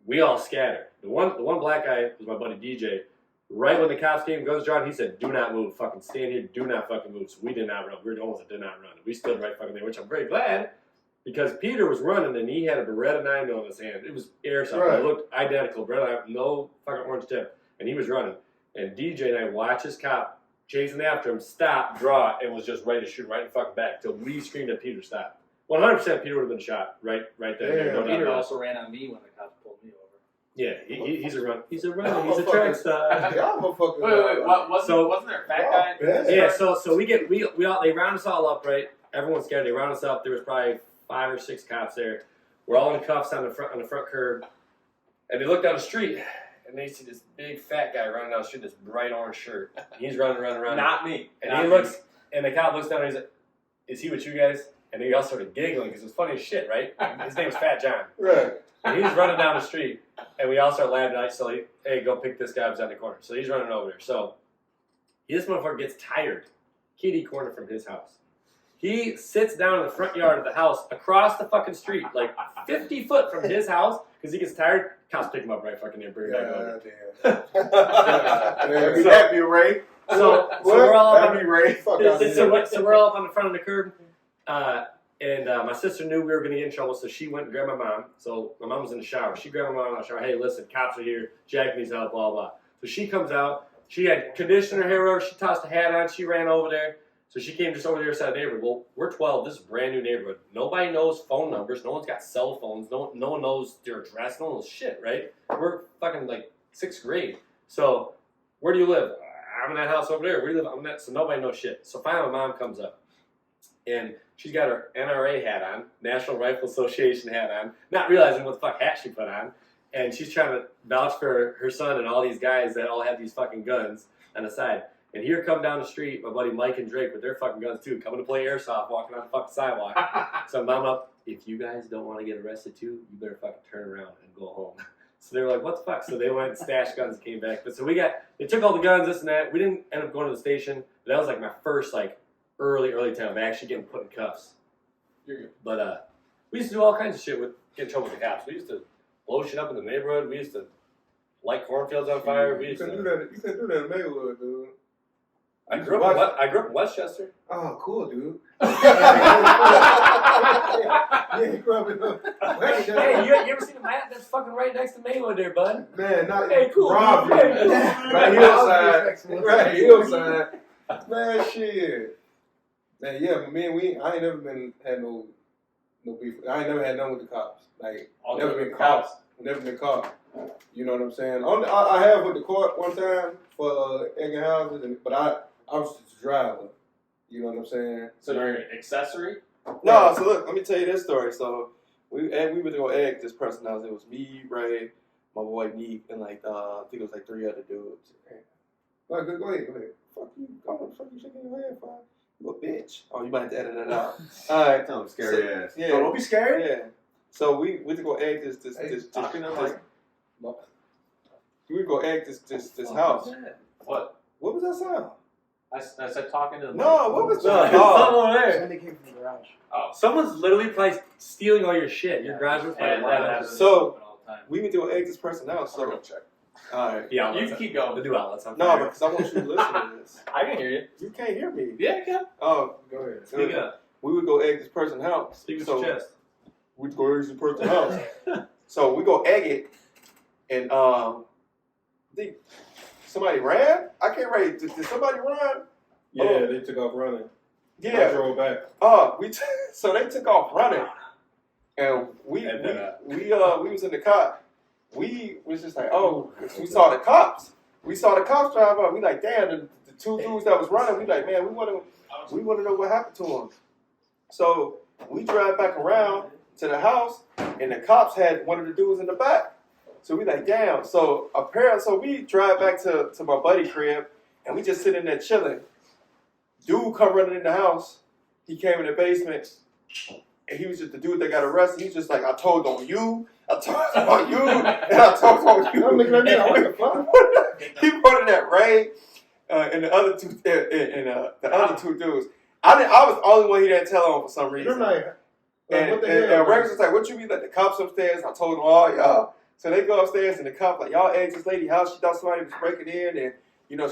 we all scatter. The one black guy was my buddy DJ. Right when the cops came, guns drawn, he said, "Do not move. Fucking stand here. Do not fucking move." So we did not run. We were the ones that did not run. We stood right fucking there, which I'm very glad, because Peter was running and he had a Beretta 9mm in his hand. It was airsoft. Right. It looked identical. Beretta, no fucking orange tip. And he was running. And DJ and I watched his cop chasing after him, stop, draw, and was just ready to shoot right in the fucking back till we screamed at Peter, "Stop." 100% Peter would have been shot right there. Yeah. No doubt Peter about it. also ran on me when the cops pulled me over. Yeah, he's a runner. He's a runner. Y'all He's a motherfuckers- track star. Y'all motherfuckers. Wait. Wasn't there a fat guy? Yeah. Yeah, so we all they round us all up, right? Everyone's scared. They round us up. There was probably 5 or 6 cops there. We're all in cuffs on the front curb, and they look down the street and they see this big fat guy running down the street, this bright orange shirt. He's running. Not me. And Not he me. looks, and the cop looks down and he's like, "Is he with you guys?" And they all started giggling because it was funny as shit, right? His name was Fat John. Right. And he's running down the street, and we all start laughing. So hey, go pick this guy up beside the corner. So he's running over there. So this motherfucker gets tired kitty corner from his house. He sits down in the front yard of the house across the fucking street, like 50 foot from his house, because he gets tired. Cops pick him up right fucking there, bring him back over. That'd be happy, Ray. So we're all up on That'd be Ray. Fuck out of so here. we're all up on the front of the curb, and my sister knew we were going to get in trouble, so she went and grabbed my mom. So my mom was in the shower. She grabbed my mom in the shower. Hey, listen, cops are here. Jack needs help, blah, blah. So she comes out. She had conditioner hair over. She tossed a hat on. She ran over there. So she came just over the other side of the neighborhood. Well, we're 12. This is a brand new neighborhood. Nobody knows phone numbers. No one's got cell phones. No one knows their address. No one knows shit, right? We're fucking like 6th grade. So where do you live? I'm in that house over there. Where do you live? I'm in that. So nobody knows shit. So finally my mom comes up. And she's got her NRA hat on, National Rifle Association hat on, not realizing what the fuck hat she put on. And she's trying to vouch for her son and all these guys that all have these fucking guns on the side. And here come down the street, my buddy Mike and Drake with their fucking guns too, coming to play airsoft, walking on the fucking sidewalk. So mom up, if you guys don't want to get arrested too, you better fucking turn around and go home. So they were like, what the fuck? So they went and stashed guns and came back. But so they took all the guns, this and that. We didn't end up going to the station, but that was like my first like early time of actually getting put in cuffs. But we used to do all kinds of shit with get in trouble with the cops. We used to blow shit up in the neighborhood. We used to light cornfields on fire. We You used can to. do that. You can do that in Maywood, dude. I grew up in Westchester. Oh, cool, dude. Yeah, you grew up in Hey, you ever seen the map? That's fucking right next to Maywood there, bud. Man, not Hey, cool. Broadview. Hey, Right, hillside. Right, hillside. Man, shit. Man, yeah, but me and I ain't never had no beef. I ain't never had none with the cops. Like, never been caught. Never been caught. You know what I'm saying? I have with the court one time for egging houses, but I was just a driver. You know what I'm saying? So you're an accessory? No, so look, let me tell you this story. So we were gonna egg this person out. It was me, Ray, my boy Neek, and like I think it was like 3 other dudes. Like, go ahead. Fuck you, fuck you shaking your head, fuck. You a bitch. Oh, you might have to edit that out. Alright. Tell him scary ass. Yeah. Don't be scared. Yeah. So we went to go egg this we go egg this house. What? What was that sound? I said talking to the No, what was No, that? someone there. Somebody came from the garage. Someone's literally probably stealing all your shit. Your garage was Yeah, probably that right happens. So all the time. we went to go egg this person out. So check. alright. The You outlets. can keep going. The new outlets. On No, fire. because I want you to listen to this. I can hear you. You can't hear me. Yeah, yeah. Oh, Go ahead. Speak up. we would go egg this person's house. Speak with So your chest. we'd go egg this person's house. So we go egg it, and I think somebody ran. I can't remember. Did somebody run? Yeah, they took off running. I Yeah. drove back. So they took off running, and we was in the car. We was just like, oh, we saw the cops. We saw the cops drive up. We like, damn, the 2 dudes that was running. We like, man, we want to know what happened to them. So we drive back around to the house, and the cops had one of the dudes in the back. So we like, damn. So we drive back to my buddy crib, and we just sit in there chilling. Dude come running in the house. He came in the basement, and he was just the dude that got arrested. He's just like, I told on you, and I told on you. I'm looking at me like, what the fuck? He pointed at Ray and the other two the other 2 dudes. I was the only one he didn't tell on for some reason. You're like, And what the hell? Ray was just like, what you mean? Like the cops upstairs? I told them all y'all. So they go upstairs, and the cop like, y'all asked this lady house. She thought somebody was breaking in, and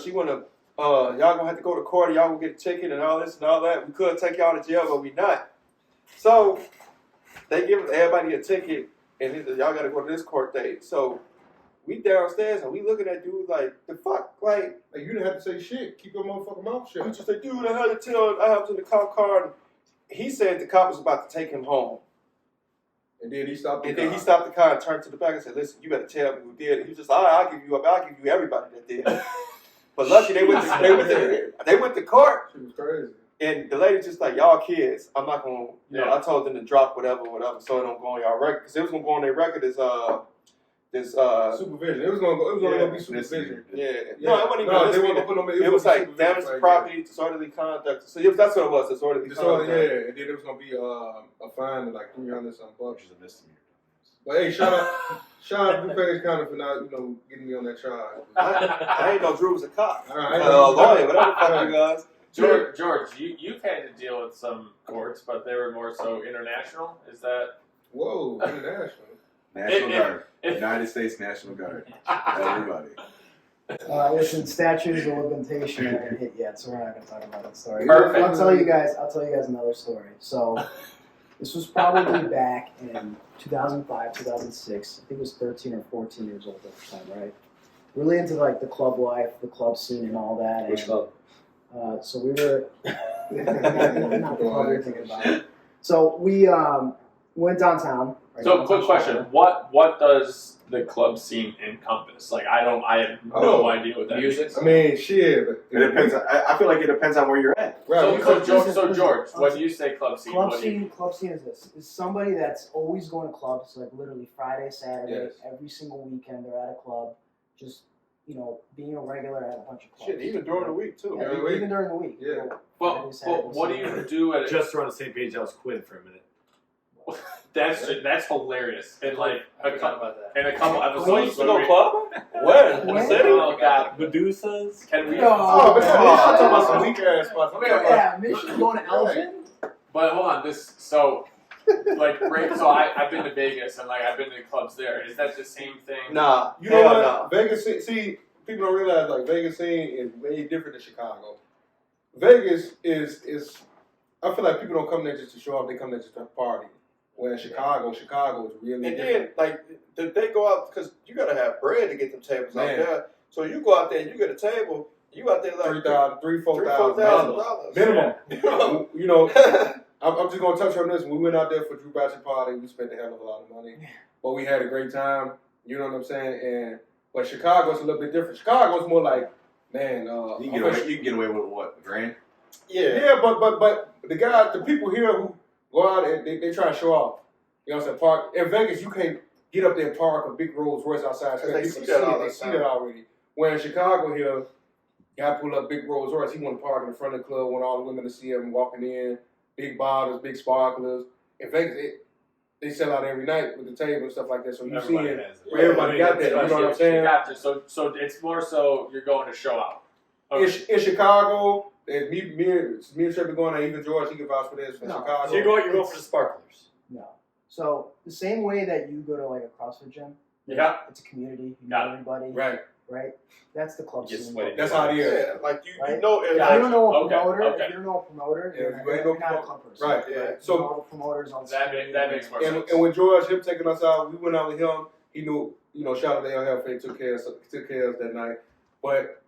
she wanna y'all gonna have to go to court. Y'all gonna get a ticket and all this and all that. We could take y'all to jail, but we not. So they give everybody a ticket, and he said, y'all gotta go to this court date. So we downstairs, and we looking at dude like, the fuck, like. Like, you didn't have to say shit. Keep your motherfucking mouth shut. We just like, dude, I had to tell. I was in the cop car, and he said the cop was about to take him home. And then he stopped the And car. then he stopped the car and turned to the back and said, listen, you better tell me who did it. He was just like, I'll give you everybody that did it. But lucky they went to court, She was crazy. and the lady just like, y'all kids, I'm not gonna, I told them to drop whatever, so it don't go on y'all record. Because it was gonna go on their record as Supervision. It was only gonna be supervision. yeah. Yeah. No, it wasn't even No, they misdemeanor. weren't gonna put them. It was like supervision, damage to like, property, disorderly conduct. So that's what it was, disorderly Disorderly, conduct. yeah, and then it was gonna be a fine of like $300 something bucks. Which is a misdemeanor. But hey, shout out to DuPage County for not, getting me on that charge. I ain't know Drew was a cop. I Lawyer, whatever the fuck you guys. George, you've had to deal with some courts, but they were more so international. Is that? Whoa, international. National Guard. If- United States National Guard. Everybody. Listen, statutes of limitation haven't hit yet, so we're not going to talk about that story. Perfect. I'll tell you guys another story. So this was probably back in 2005, 2006. I think it was 13 or 14 years old at the time, right? Really into like the club life, the club scene, and all that. Which club? So we were not the club you're thinking about. So we went downtown. right, So, downtown quick question: Chicago. What does the club scene encompass? Like, I have no idea what that Music. means. I mean, shit. It depends. I feel like it depends on where you're at. Right. So George, when you say club scene, Club what do you scene, club scene is this: is somebody that's always going to clubs, like literally Friday, Saturday, Yes. every single weekend they're at a club, just being a regular at a bunch of clubs. Shit, even during the week too. Yeah, During the week. even during the week. Yeah. Well, what do you do at Just around the same page, I was Quinn for a minute. That's hilarious. And like I a forgot couple, about that. and a couple episodes. So you used to when go we- club? Where? In the When? city? Oh god, Medusa's. can we? No. Oh, but Oh, you're talking about some weak ass spots. I'm talking about- Yeah, Mission going to Elgin. But hold on, so I've been to Vegas and like I've been to clubs there. Is that the same thing? Nah. You know hell what? nah. Vegas, see, people don't realize like Vegas scene is way different than Chicago. Vegas is. I feel like people don't come there just to show up; they come there just to party. Whereas Chicago is really And different. then, like, they go out because you gotta have bread to get them tables Man. out there. So you go out there and you get a table. You out there like $3,000, $4,000 $4,000 minimum. You know, I'm just gonna touch on this. When we went out there for Drew Bachelor party, we spent a hell of a lot of money, but we had a great time. You know what I'm saying? But Chicago's a little bit different. Chicago's more like, man, You can get away with what? $1,000? yeah, but the people here who go out and they try to show off. You know what I'm saying? Park in Vegas, you can't get up there and park a big Rolls Royce outside. Because they People see that all They the see time. that already. Where in Chicago here, guy pull up big Rolls Royce. He want to park in the front of the club, want all the women to see him walking in. Big bottles, big sparklers. In Vegas, they sell out every night with the table and stuff like that. So you see Everybody it. has it. Where everybody got that. You know what I'm saying? Gotcha. So it's more so you're going to show out. Okay. In Chicago, and me and Trey been going there. Even George, he can vouch for this. In No. Chicago, So you're going for the sparklers. No. So the same way that you go to like a CrossFit gym, Yeah. it's a community. You Got know everybody, right? right? That's the club You get scene. sweaty. That's how it is. Yeah, like you Right? know, If Gotcha. you don't know a Okay, promoter, okay. if you don't know a promoter, Yeah, you're, if not, you ain't you're no not a pro- club person. Right. Yeah. So all the promoters on That makes more sense. and when George him taking us out, we went out with him. He knew, shout out to LHF, they took care of us that night. But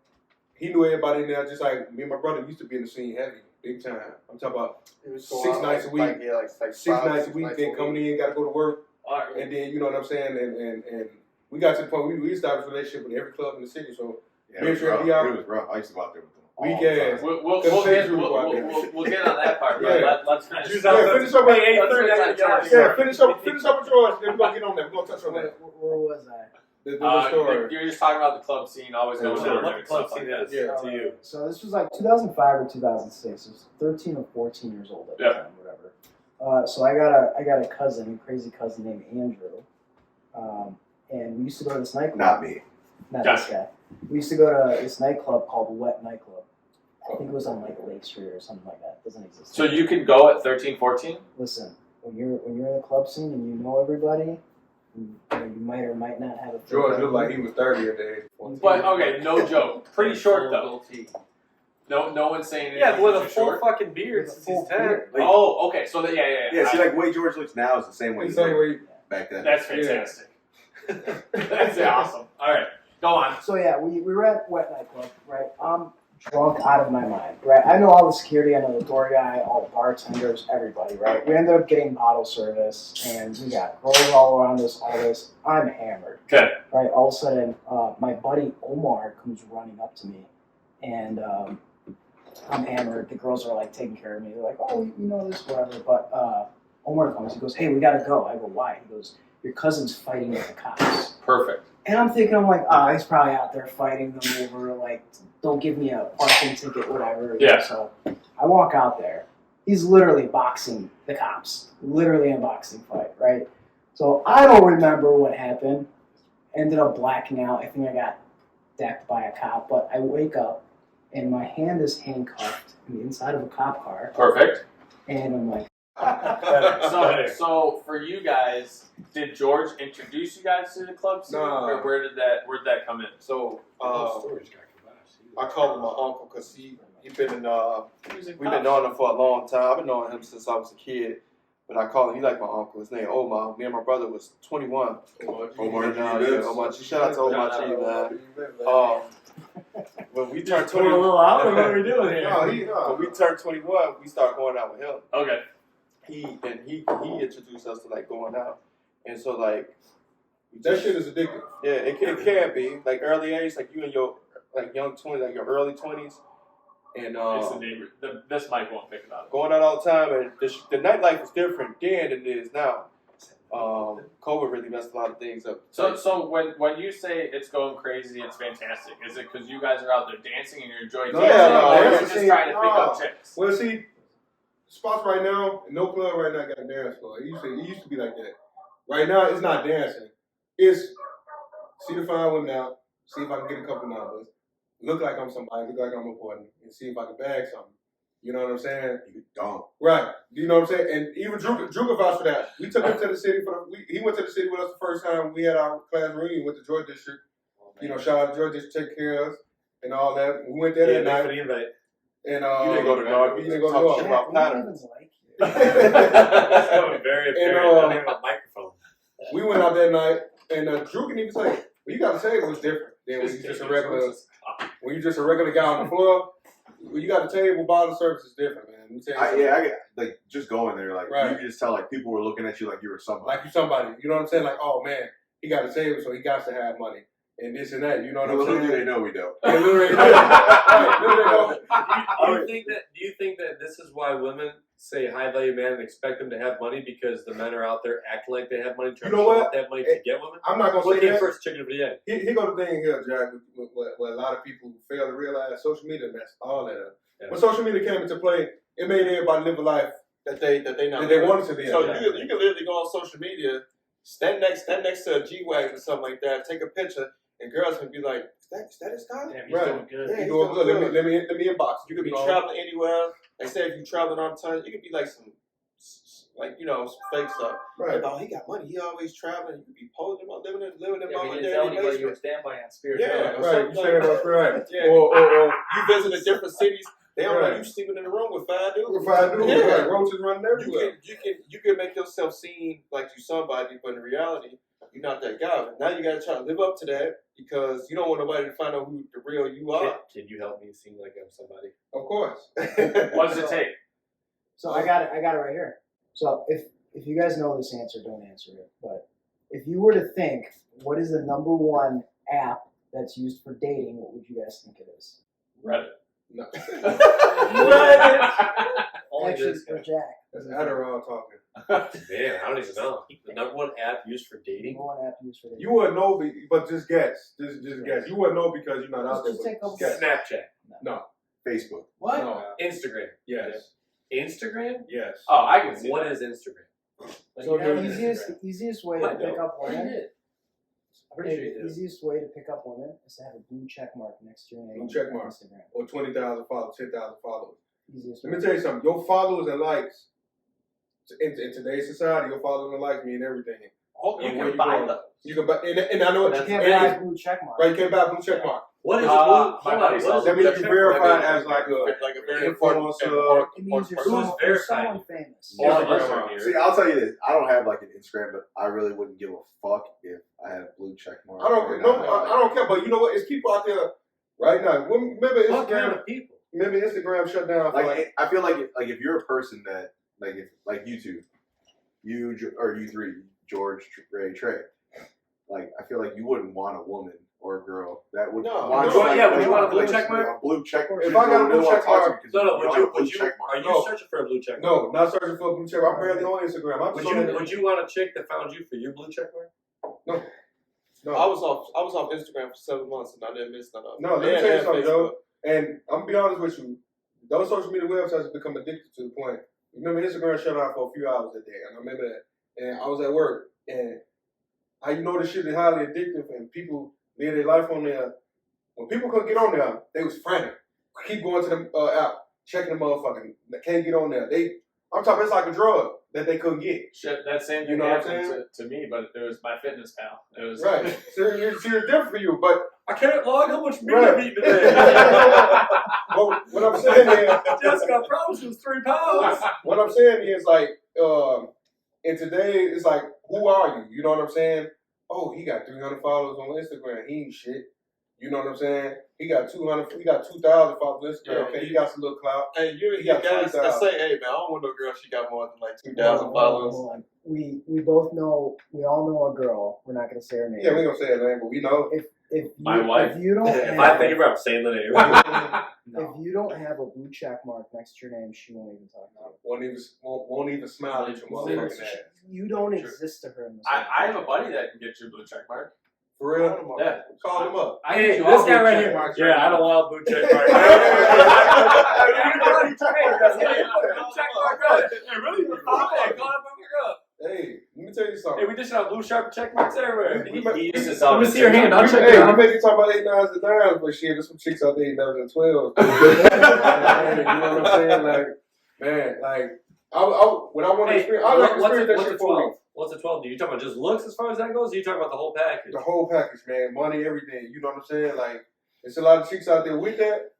he knew everybody in there, just like me and my brother used to be in the scene heavy, big time. I'm talking about it was 6 going nights out, a week. Like, yeah, like 6 5, nights a 6 week. nights Then a coming week. in, got to go to work, All right. and then you know what I'm saying. And we got to the point we established a relationship with every club in the city. So Yeah, it was rough. It was rough. I used to go out there with them. all Weak the time. ass. We'll Cause get Pedro go out there. we'll get on that part, but Yeah. let's finish. Choose Yeah, out finish up with Let's finish on George. yeah, finish up with George. Then we're gonna get on that. We're gonna touch on that. Where was I? The story. You're just talking about the club scene, always going So over what there the club and stuff scene like is Yeah. to you. So this was like 2005 or 2006. I was 13 or 14 years old at the Yeah. time, whatever. So I got a cousin, a crazy cousin named Andrew, and we used to go to this nightclub. Not me. Not Gotcha. this guy. We used to go to this nightclub called Wet Nightclub. I think it was on like Lake Street or something like that. It doesn't exist. So you can go at 13, 14? Listen, when you're in the club scene and you know everybody, you might or might not have a George looked like he was 30 at the age of 14. But okay, no joke. Pretty short though. Goatee. No one's saying anything. Yeah, with a too full short. fucking beard With a since full he's 10. beard. Like, Oh, okay. So that, yeah. yeah, see, like the way George looks now is the same way He's he saying looked where back then. That's fantastic. That's awesome. All right, go on. So yeah, we were at Wet Nightclub, right? I'm drunk out of my mind, right? I know all the security, I know the door guy, all the bartenders, everybody, right? We ended up getting bottle service, and we got girls all around us, all this. I'm hammered. Okay. Right, all of a sudden, my buddy Omar comes running up to me, and I'm hammered. The girls are like taking care of me. They're like, oh, we know this, whatever. But Omar comes, he goes, hey, we gotta go. I go, why? He goes, your cousin's fighting with the cops. Perfect. And I'm thinking, I'm like, he's probably out there fighting them over, like, don't give me a parking ticket, whatever. Yeah. So I walk out there. He's literally boxing the cops. Literally a boxing fight, right? So I don't remember what happened. Ended up blacking out. I think I got decked by a cop. But I wake up, and my hand is handcuffed, in the inside of a cop car, Perfect. and I'm like, So for you guys, did George introduce you guys to the club scene, Nah. or where'd that come in? So Storage got I called him my uncle because he been in Music we've been knowing him for a long time. I've been knowing him since I was a kid. But I call him, he like my uncle. His name Omar. Me and my brother was 21. Omar And, G. yeah, Lives. Omar G. Shout out to Omar G, man. When we turned Put a 20, little out. What are we doing here? when we turned 21, we started going out with him. Okay. He introduced us to like going out, and so like That shit is addictive. yeah, it can be like early age, like you in your like young 20s, like your early 20s, and It's the neighbor. This mic won't pick it up. going out all the time, and the nightlife is different then than it is now. COVID really messed a lot of things up. So when you say it's going crazy, it's fantastic. Is it because you guys are out there dancing and you're enjoying No, dancing, no, or you're it's just the trying to same- pick up no. chicks? Well, see, spots right now, no club right now got a dance floor. It used to be like that. Right now, it's not dancing. It's see the fine women out, see if I can get a couple numbers, look like I'm somebody, look like I'm important, and see if I can bag something. You know what I'm saying? You don't. Right. You know what I'm saying? And even Drew vouched for that. We took him to the city he went to the city with us the first time we had our class reunion with the Georgia District. You know, shout out to Georgia District, take care of us and all that. We went there that thanks for night. the invite. And You didn't go to North. You didn't go to Talk North. shit "Jack, about what do you patterns. even like?" That's coming very apparent. And, I don't even have a microphone. We went out that night, and Drew can even say, well, you got to say it was different than when you just a regular guy on the floor. When you got a table, bottle service is different, man. Let me tell you something. I get like just going there, like Right. you can just tell like people were looking at you like you were somebody. Like you somebody, you know what I'm saying? Like, oh man, he got a table, so he got to have money, and this and that. You know what I'm Little saying? do they know we don't. Yeah, literally, right, literally, Do you think that this is why women say high value man and expect them to have money because the men are out there acting like they have money, trying You know to show what? off that money to get women? I'm not gonna What say came that. first, chicken or the egg? Here go the thing here, Jack, with what a lot of people fail to realize. Social media messed all that up. Yeah. When social media came into play, it made everybody live a life That they not that they wanted to live. So you can literally go on social media, stand next to a G-Wagon or something like that, take a picture, and girls can be like, is that his guy? Damn, he's Right. doing good. Yeah, You he's doing doing good. good. Let me inbox. You could be You know? traveling anywhere. They say if you traveling on time, you could be like some some fake stuff. Right. Like, oh, he got money. He always traveling. You could be posing about living in Yeah, my we daily didn't tell anybody you were basement. standby on Spirit. Yeah. Trail. or Right. something You saying that's right. Yeah. Or You visit different cities. They don't know Right. you sleeping in a room with 5 dudes. if I do, Yeah. like roaches running everywhere. You can make yourself seem like you somebody, but in reality, you're not that guy. But now you got to try to live up to that because you don't want nobody to find out who the real you are. Can you help me seem like I'm somebody? Of course. What does it take? So I got it right here. So if you guys know this answer, don't answer it. But if you were to think, what is the number one app that's used for dating? What would you guys think it is? Reddit. No. Only Actually, this for guy. Jack. That's Adderall talking. Man, I don't even know. The number one app used for dating? Number one app used for dating. You wouldn't know, but just guess. Just guess. You wouldn't know because you're not out there. Just but take a guess. Snapchat. No. Facebook. What? No. Instagram. Yes. Instagram? Yes. Oh, I can see What that. is Instagram? So You have the Instagram. easiest way I to pick know. up Oh, you women, did. I'm pretty sure you the did. easiest way to pick up women is to have a blue check mark next to your name. Blue check on mark. Instagram. Or 20,000 followers, 10,000 followers. Easiest Let way. me tell you something. Your followers and likes in today's society, your followers and likes mean everything. Oh, you And where can you buy going? those. You can buy, and I know You what can't and- buy a blue check mark. Right, you can't buy a blue check mark. What is Uh, a blue? my Hold on, buddy what sells is That a means blue you check verified mark? as like a like a very important influencer. It means you're Who's someone, verifying famous. All of Instagram us are mark. here. See, I'll tell you this. I don't have like an Instagram, but I really wouldn't give a fuck if I had a blue check mark. I don't care, but you know what? It's people out there right now. Remember What kind Instagram? of people? Remember Instagram shut down for Like, I feel like if you're a person that like you two, or you three, George, Ray, Trey, like I feel like you wouldn't want a woman or a girl that would No, want. no, yeah, would you want a blue check mark? A blue check mark. If I got a blue check mark- No, Would would you? Are you No. searching for a blue check mark? No, not searching for a blue check mark. I'm barely on Instagram. I'm Would just on you? Would you want a chick that found you for your blue check mark? No. I was off Instagram for 7 months and I didn't miss none of it. No, let me And- tell you and something, Facebook. Joe. And I'm gonna be honest with you. Those social media websites have become addicted to the point. Remember, Instagram shut off for a few hours a day, and I remember that. And I was at work, and I know this shit is highly addictive, and people live their life on there. When people couldn't get on there, they was frantic. Keep going to the app, checking the motherfucking. They can't get on there. I'm talking. It's like a drug that they couldn't get. Shit, that same thing You know what I'm happened to me, but it was my fitness pal. It was Right. See, it's different for you, but I can't log how much meat Right. I'm eating today. but what I'm saying is, Jessica, I promise it was 3 pounds. what I'm saying is like, and today it's like, who are you? You know what I'm saying? Oh, he got 300 followers on Instagram. He ain't shit. You know what I'm saying? He got 200. He got 2,000 followers on Instagram. Yeah, Okay, he got some little clout. Hey, you He got guys that 20,000. say, hey man, I don't want no girl. She got more than like 2,000 Hold on, followers. hold on. We both know. We all know a girl. We're not gonna say her name. Yeah, we ain't gonna say his name, but we know. If My you, wife. If you don't If have, I think of her, I'm saying the name. if you don't have a blue check mark next to your name, she won't even talk to Won't even smile at your you. motherfucking ass. You don't exist to her in this life. I have a buddy that can get you a blue check mark. For real? Yeah. Call him up. I Hey, get you this all guy blue right check here. marks Yeah, right I don't now. want blue check mark. Hey, let me tell you something. Hey, we just have blue sharp check marks everywhere. He used to sell Let me it. see your hand. I'll check Hey, it you out. may be talking about 8 9s and 9s, but shit, there's some chicks out there 8 9s and 12s. You know what I'm saying? Like, man, like, when I want to Hey, experience, I like to what's experience that a shit for a 12? week. What's a 12? Do you talking about just looks as far as that goes? Or you talking about the whole package? The whole package, man, money, everything. You know what I'm saying? Like, there's a lot of chicks out there with that.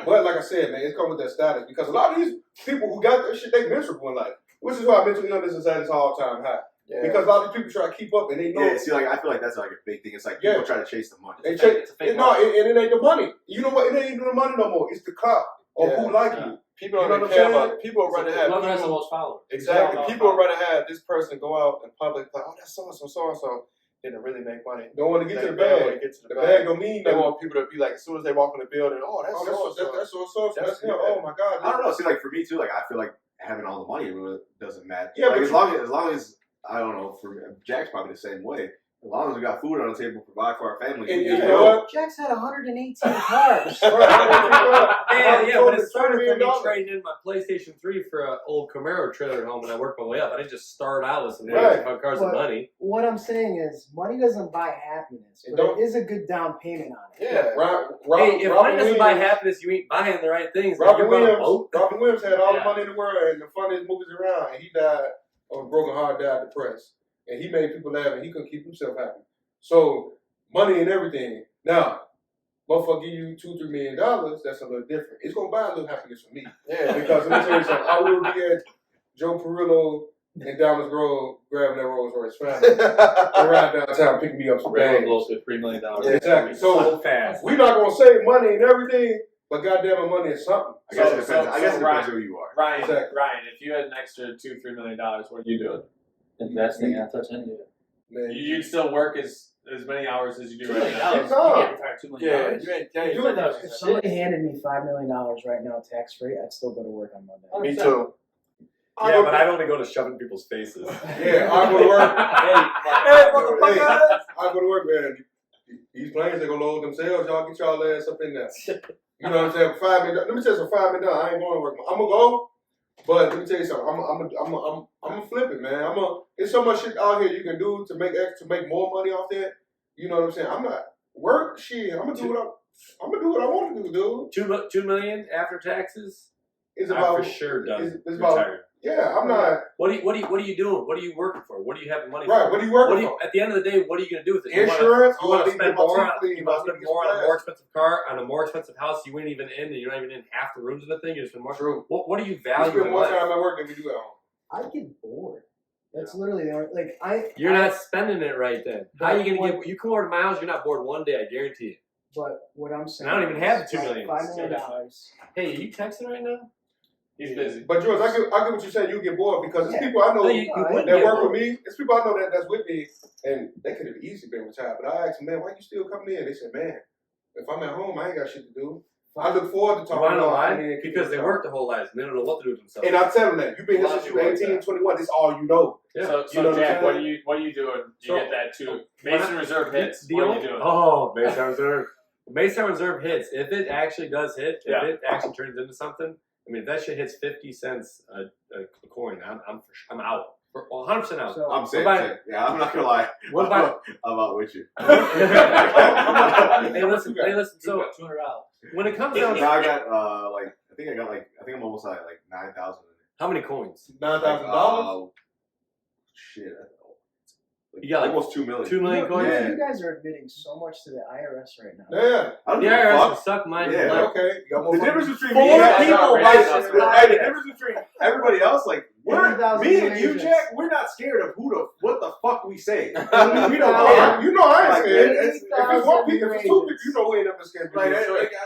But like I said, man, it's come with that status because a lot of these people who got that shit, they miserable in life. Which is why mental illness is at its all-time high. Yeah. Because a lot of these people try to keep up and they know Yeah, see, like I feel like that's like a big thing. It's like people Yeah. try to chase the money. they check. It's a fake No, and it ain't the money. You know what? It ain't even the money no more. It's the clout of Yeah. who like Yeah. you. People You don't know even what care I'm saying? about. People would rather have Whoever has the people. most followers. Exactly. Yeah. People would rather have this person go out in public like, oh, that's so and so, than to really make money. Don't want to get to the They don't wanna bag. get to the The bag. bag don't mean They nothing. want people to be like, as soon as they walk in the building, oh, that's Oh, so-and-so. that's so. That's That's him. good. Oh my God. I don't know. See, like for me too, like I feel like having all the money really doesn't matter. Yeah, like but as long as I don't know. For Jack's probably the same way. As long as we got food on the table, provide for our family. And we you good to know go. what? Jack's had 118 cars. Yeah, but it's started $30 for me million. trading in my PlayStation 3 for an old Camaro trailer at home, and I worked my way up. I didn't just start out with some Right. cars and But- money. What I'm saying is, money doesn't buy happiness, It but don't. it is a good down payment on it. Yeah. Hey, if money doesn't buy happiness, you ain't buying the right things. Then Robin you're gonna Williams. vote. Robin Williams had all the Yeah. money in the world and the funniest movies around, and he died of a broken heart, died depressed, and he made people laugh, and he couldn't keep himself happy. So money and everything. Now, motherfucker give you $2-3 million. That's a little different. It's gonna buy a little happiness for me Yeah. because let me tell you something. I will be at Joe Perillo in Downers Grove grabbing that Rolls Royce family around downtown picking me up some Railroad bags. blows with $3 million. Yeah. Exactly. So fast. we're not gonna say money and everything, but goddamn, money is something. I guess it So- depends. I guess so it depends who you are. Ryan, Exactly. Ryan, if you had an extra $2-3 million, what are you doing? Investing and not touching any of it. Man, You'd still work as many hours as you do $2 right million. now. You can't retire $2 million. Yeah. You ain't. You You ain't If somebody handed me $5 million right now, tax free, I'd still go to work on Monday. me too. Yeah, but I'd only go to shoving people's faces. Yeah, I go to work. Hey, motherfucker! I go to work, man. These planes they gonna load themselves. Y'all get y'all ass up in there. You know what I'm saying? $5 million. Let me tell you some $5 million. I ain't going to work. I'm gonna go, but let me tell you something. I'm gonna flip it, man. There's so much shit out here you can do to make more money off that. You know what I'm saying? I'm not work shit. I'm gonna do what I want to do, dude. $2 million after taxes. It's I'm about for sure done. it's about Retired. yeah. I'm not What are you doing? What are you working for? What do you have the money right. for? What are you working for? At the end of the day, what are you going to do with it? Insurance. You want I to need spend get my more teeth on? cleaned. You want I to need spend get more some on a more gas. expensive car, on a more expensive house. You ain't even in. You're not even in half the rooms of the thing. You just spend more. True. What do you We value spend in more life? time at work than we do at home. I get bored. That's literally the only, like I. You're not spending it right then. How are you going to But get? You come over to my house, you're not bored one day. I guarantee you. But what I'm saying, And I don't even have the $2 is, million. $5 million. Hey, are you texting right now? He's busy. But George, I get what you're saying. You get bored because it's Yeah. people I know No, you wouldn't that get work bored. with me. It's people I know that's with me, and they could have easily been retired. But I asked them, man, why you still coming in? They said, man, if I'm at home, I ain't got shit to do. I look forward to You talking want to know about why? coming in and Because they kicking work their whole lives and they don't know what to do with themselves. And I tell them that you've been A here lot of since people you're like 18, that. 21. This is all you know. Yeah. So You know what I'm Jack, what saying? are you doing? You So- get that too. when Mason Reserve hits. The What are only- you doing? Oh, Mason Reserve. Mason Reserve hits. If it actually does hit, Yeah. if it actually turns into something, I mean, if that shit hits 50 cents a coin, I'm out. 100% out. So I'm saying, What yeah, I'm not gonna lie. What about? I'm out with you. Hey, listen. So $200. when it comes down Now to I got I'm almost like 9,000 in it. How many coins? $9,000. Shit. Like, You got, like, almost 2 million. 2 million You, coins? Yeah. you guys are admitting so much to the IRS right now. Yeah. I don't The give a IRS fuck. can suck mine. Yeah. Like, Okay. You got more The money. difference between Four me and people like, watch this the podcast. difference between everybody else, like we're 80,000 me and you, agents. Jack, we're not scared of what the fuck we say. we don't Oh, care. you know I ain't Like, scared. it's- If it's one people, if it's two people, you know we ain't never scared. Like,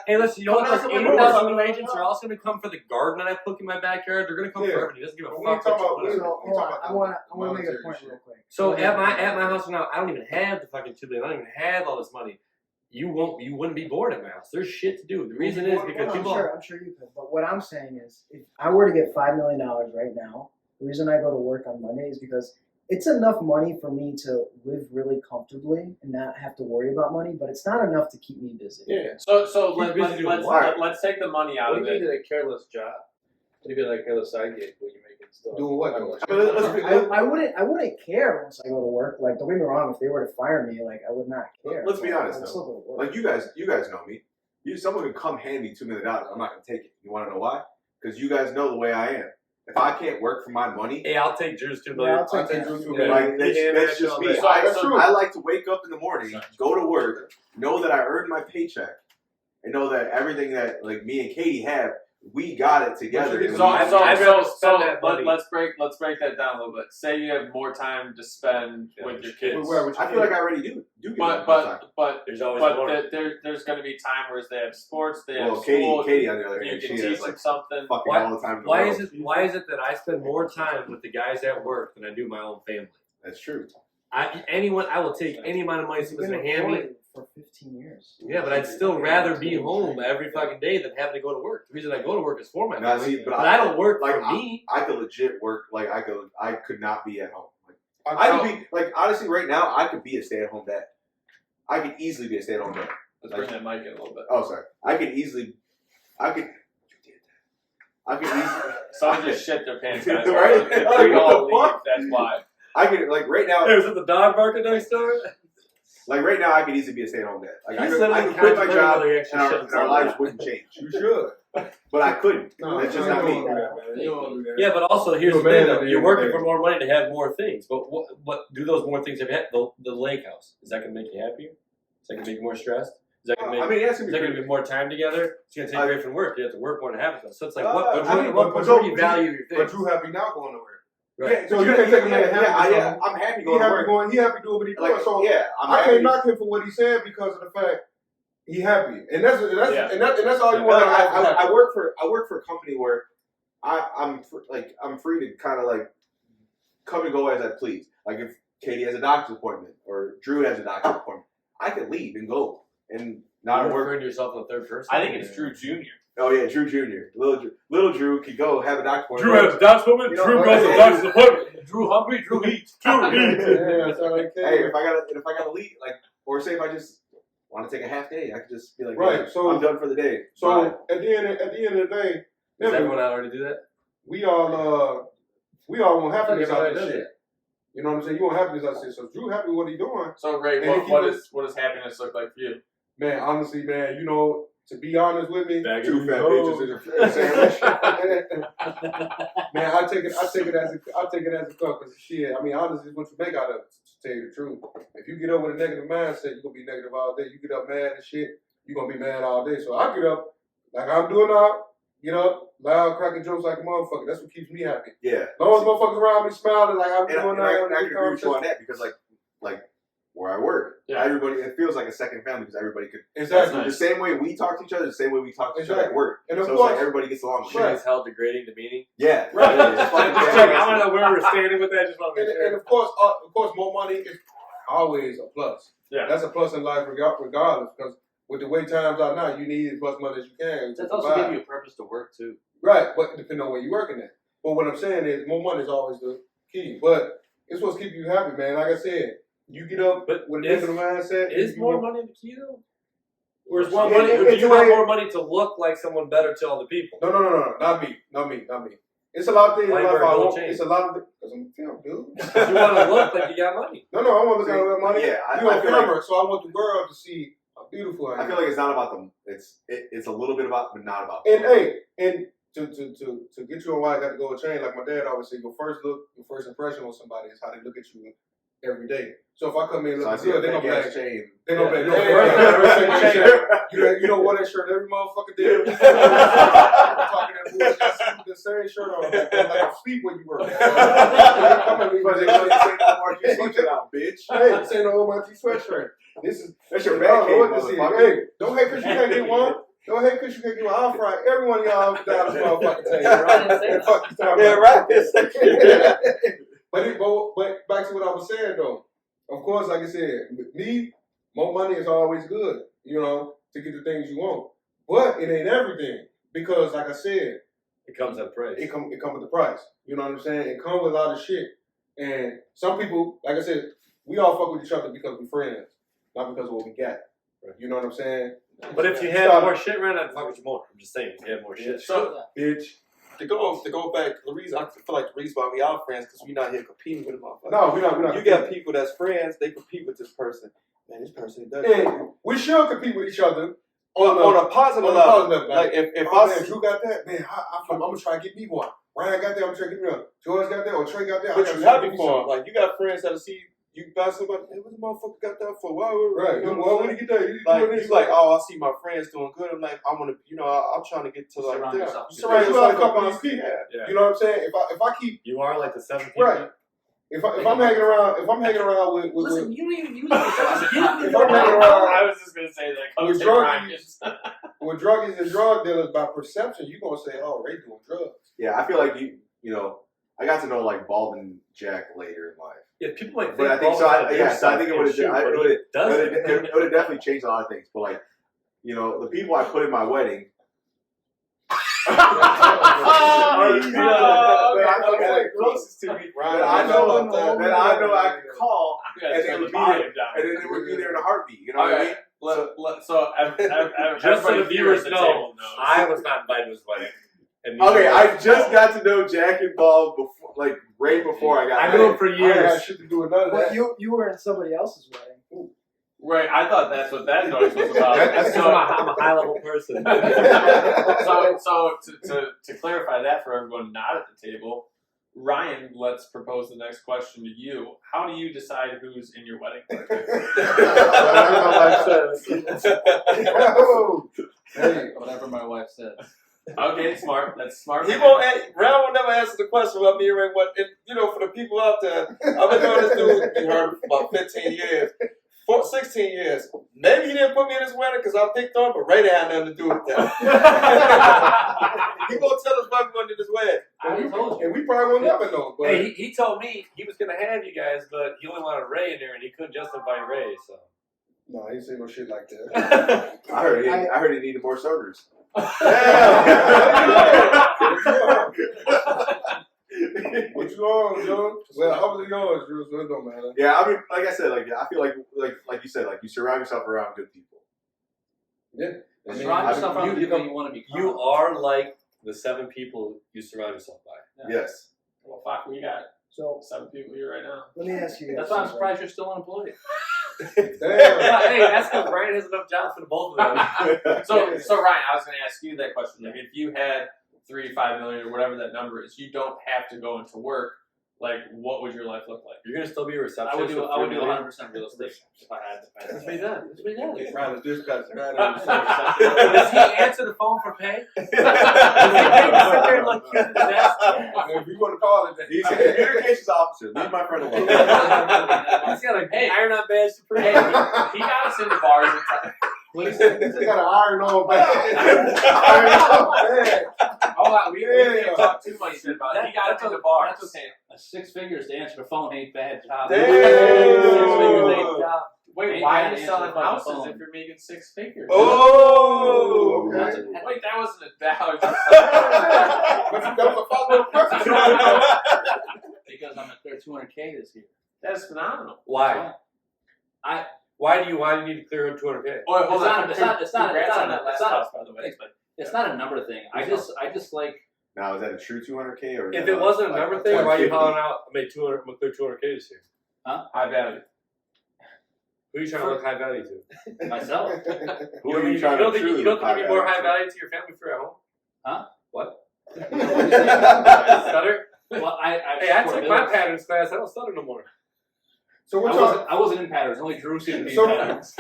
hey, listen, you know what? Come Those knock on my 80,000 door. new agents are also going to come for the garden that I put in my backyard. They're going to come Yeah. for everything. He doesn't give a But we fuck. ain't talking what you about- put in. So, hold on. I want to make a monetary point shit. real quick. So at my house now, I don't even have the fucking $2 billion. I don't even have all this money. You wouldn't be bored at my house. There's shit to do. The reason is because people. I'm sure you could. But what I'm saying is, if I were to get $5 million right now, the reason I go to work on Monday is because it's enough money for me to live really comfortably and not have to worry about money, but it's not enough to keep me busy. Yeah. So Keep busy doing let's what? let's take the money out What of if you it. did a careless job? What if you did like a careless side gig where you're making stuff? Doing what? I mean, I wouldn't care once I go to work. Like, don't get me wrong, if they were to fire me, like, I would not care. Let's be But honest, I'd though. still go to work. Like you guys know me. Someone can come hand me $2 million. I'm not gonna take it. You want to know why? Because you guys know the way I am. If I can't work for my money, Hey, I'll take Drew's $2 Yeah, million. I'll take I'll take that. Drew too, Yeah. man. like that's just me. So- That's true. I like to wake up in the morning, go to work, know that I earned my paycheck, and know that everything that like me and Katie have, we got it together. But you And So, we- I'd so, rather so, spend that money. let's break that down a little bit. Say you have more time to spend with your kids, I feel like I already do get but more time. but There's always more. there's going to be time where they have sports, they have Well, school. Katie on the other you hand, can she teach has them like something. fucking Why- all the time in the Why world. Why is it that I spend more time with the guys at work than I do my own family? That's true. I will take any amount of money It's someone's been gonna hand me. recorded for 15 years. Yeah, but I'd still rather be home every fucking day than having to go to work. The reason I go to work is for my Now, family. see, But I don't work like, for me. I could legit work. Like I could not be at home. Like, I could be like honestly right now. I could be a stay-at-home dad. I could easily be a stay-at-home dad. Let's bring that mic in a little bit. Oh, sorry. I could easily. I could easily. Someone just shit their pants, guys. Right? If Like, we what all the leave, fuck? that's why. I could like right now. Hey, was it the dog barking next door? Like right now, I could easily be a stay-at-home dad. Like He's I literally could quit my contemplating job whether he and actually our, should and our sell lives that. wouldn't change. You should. But I couldn't. No, That's just you not don't me. do that, man. You don't do that. Yeah, but also here's You're the a thing man at though. the You're end of the working day. for more money to have more things. But what do those more things have you had? The lake house. Is that gonna make you happier? Is that gonna make you more stressed? Is that gonna make I mean, that's is gonna that be gonna be more time together? It's gonna take I- away from work. You have to work more than half of it. So it's like I mean, what but do you Drew- value your But things? Drew happy now going to work. Right. Yeah, So you can't take a man happy for yeah, something. I'm happy He going to happy work. going. He happy doing what he doing. Like, So yeah, I'm I happy. can't knock him for what he said because of the fact he happy, and that's Yeah. and that's all you But want. like, I work for a company where I'm free to kind of like come and go as I please. Like if Katie has a doctor's appointment or Drew has a doctor's appointment, I could leave and go and not You're work. referring to yourself in the third person. I think it's Drew Jr. Oh yeah, Drew Jr. Little Drew could go have a doctor's Drew appointment. has a doctor's appointment. You know, Drew like- goes to the doctor's appointment. Drew hungry. Drew eats. Drew eats. Yeah, so like, Hey, if I gotta leave, like, or say if I just want to take a half day, I could just be like, Right, hey, so- I'm done for the day. so Bye. at the end of the day, Does everyone already do that? we all want happiness out of this does shit. You know what I'm saying? You want happiness out of this shit. So Drew happy with what he doing. So Ray, And if what you does happiness look like for you? Man, honestly, man, you know, to be honest with me, Bag Two of fat gold. bitches in a sandwich. man, I take it as a cup because shit. I mean, honestly, it's what you make out of it. To tell you the truth, if you get up with a negative mindset, you're gonna be negative all day. You get up mad and shit, you're gonna be mad all day. So I get up like I'm doing now. Get up, loud, cracking jokes like a motherfucker. That's what keeps me happy. Yeah. As long as motherfuckers around me smiling like I'm And doing I now. can agree with you on that because like where I work, Yeah. everybody, it feels like a second family because everybody could. Exactly. The same way we talk to each other, the same way we talk to each other at Exactly. work. And of so it's course- like everybody gets along. With Shit it. is hell degrading to meaning. Yeah. Right. Yeah, it's fucking Just fantastic. I want to know where we're standing with that. Just want to make And sure. of course, more money is always a plus. Yeah. That's a plus in life regardless. Because with the way times are now, you need as much money as you can. to That's also survive. give you a purpose to work too. Right, but depending on where you're working at. But what I'm saying is, more money is always the key. But it's what's keep you happy, man. Like I said, you get up But with a is- negative mindset. Is you more know- money the key though? Or is more Yeah, money? it- Or do it's you a want way- more money to look like someone better to other people? No, not me. It's a lot of things Why in you life wear I gold want. chains? It's a lot of because I'm a film, dude. You want to look like you got money. No, I want to look at that money. Yeah, I You on feel camera, so I want the world to see how beautiful I am. I feel like it's not about them. It's a little bit about, but not about. And hey, and to get you a wife, got to go a chain. Like my dad always said, your first impression on somebody is how they look at you every day. So if I come in So I looking see a good, they're big gonna be ass like, chain. they're gonna be like, Yeah. you don't wear that shirt every motherfucking day. I'm talking that bullshit. I see the same shirt on, like I'm sleep when you work. Come at me, But but they say no more. You switch it out, bitch. hey, this ain't no old Monty sweatshirt. This is That's your I bad don't know cave, what this is. motherfucker. Hey, don't hate because you can't get one. Don't hate because you can't get one. I'll fry every one of y'all down this motherfucking table. Right, and say And that. fuck you talking Yeah, about. right. But back to what I was saying though. Of course, like I said, with me, more money is always good, you know, to get the things you want. But it ain't everything. Because like I said, It comes at a price. it come with the price. You know what I'm saying? It come with a lot of shit. And some people, like I said, we all fuck with each other because we're friends, not because of what we got. You know what I'm saying? But if you had Stop. more shit around, I'd fuck with you more. I'm just saying, if you had more shit. So Bitch. To go back, the reason I feel like the reason why we are friends because we're not here competing with a motherfucker. No, we're not. You got people that's friends, they compete with this person. Man, this person does. And we should compete with each other On a positive on a level. positive level. Like if Oh, I man, Drew got that, man, I'm gonna try to get me one. Ryan got that, I'm trying to get me one. George got that, or Trey got that. but I you gotta happy get me for some. him. Like you got friends that'll see you buy somebody, hey, what the motherfucker got that for? Why would Right. you know Why what I'm would he saying? get that? You Like doing you this? like, oh, I see my friends doing good. I'm like, I wanna I'm trying to get to like Surround that. yourself. You Surround yourself with a couple of with these people. Yeah. Yeah. You know what I'm saying? If I keep You are like the 7 people. right, if I'm hanging around with Listen, you don't even use it. if I'm hanging around I was just gonna say that. with Coach druggies, with druggies and drug dealers, by perception, you're gonna say, oh, they doing drugs. Yeah, I feel like you know, I got to know like Baldwin Jack later in life. Yeah, people might think. But I think so. Baldwin's I think it would have. It would have definitely changed a lot of things. But like, you know, the people I put in my wedding. Oh, Closest to me, Right. that I know I can call, Yeah, and they turn would the be volume there, down. and then it would be there in a heartbeat. You know what I mean? So Just so everybody the viewers here at the know, table knows. I was not invited to his wedding. And Okay, I just got to know Jack and Bob before, like right before I got. I knew him for I ain't got years. shit to do with none of But that. you were in somebody else's wedding. Right, I thought that's what that noise was about. That's because So- I'm a high level person. So to clarify that for everyone not at the table, Ryan, let's propose the next question to you. How do you decide who's in your wedding party? Hey, Whatever my wife says. Okay, smart. That's smart. He won't. Brown will never answer the question about me and what. And, you know, for the people out there, I've been knowing this dude. You heard for about 15 years, 16 years. Maybe he didn't put me in his wedding because I picked on, but Ray had nothing to do with that. He gonna tell us why we gonna do this wedding. I already told you. and we probably will never know. But Hey, he told me he was going to have you guys, but he only wanted Ray in there, and he couldn't justify Ray. So no, I ain't say no shit like that. I heard he needed more servers. What you on, Joe? Well, I was yours, Drew, so it don't matter. Yeah, I mean, like I said, like I feel like you said, like you surround yourself around good people. Yeah. I mean, Surround yourself around you- people you want to be. you are like the 7 people you surround yourself by. Yes. Well, fuck, we got So 7 people here right now. let me ask you guys. That's why I'm something. surprised you're still unemployed. Damn. Hey, that's because Brian has enough jobs for the both of them. So Ryan, I was going to ask you that question. Like, if you had 3 to 5 million or whatever that number is, you don't have to go into work. Like, what would your life look like? You're going to still be a receptionist. I would do with 100% 3 million? real estate if I had. That's what he does. That's what he does. Round of discussion. Does he answer the phone for pay? Does he sit there like he's at the desk? If you want to call it that. He's a communications officer. Leave my friend alone. He's got a iron-on badge to prove. Hey, he got us into bars and time. What is it? He's got an iron on back. Iron on back. Oh, we can't talk too much shit about it. He got us into bars. That's okay. 6 figures to answer the phone ain't bad job. Damn. 6 figures ain't job. Wait, Ain't why bad are you answer selling the fucking houses phone. if you're making 6 figures? Oh. That's Okay. a- Wait, that wasn't a doubt. But that was a follow-up question. because I'm gonna clear 200K this year. That's phenomenal. Why? Why do you need to clear up 200K? Oh, hold It's on. not- it's not- it's not- Congrats it's not- on that last it's not- house, by the way. But It's not a number thing. I just like. Now, is that a true 200K or? is If that it wasn't a like number thing, why are you 150? calling out? I made 200. I'm gonna clear 200K this year. high value. Who are you trying to look high value to? Myself. Who are you trying don't to think you truly don't look think you'd be more high to? value to your family for at home? Huh? What? Stutter? Well, I Hey, I support took my Bills. patterns class. I don't stutter no more. So what I y'all? wasn't in patterns. Only Drew seemed to be So- in patterns.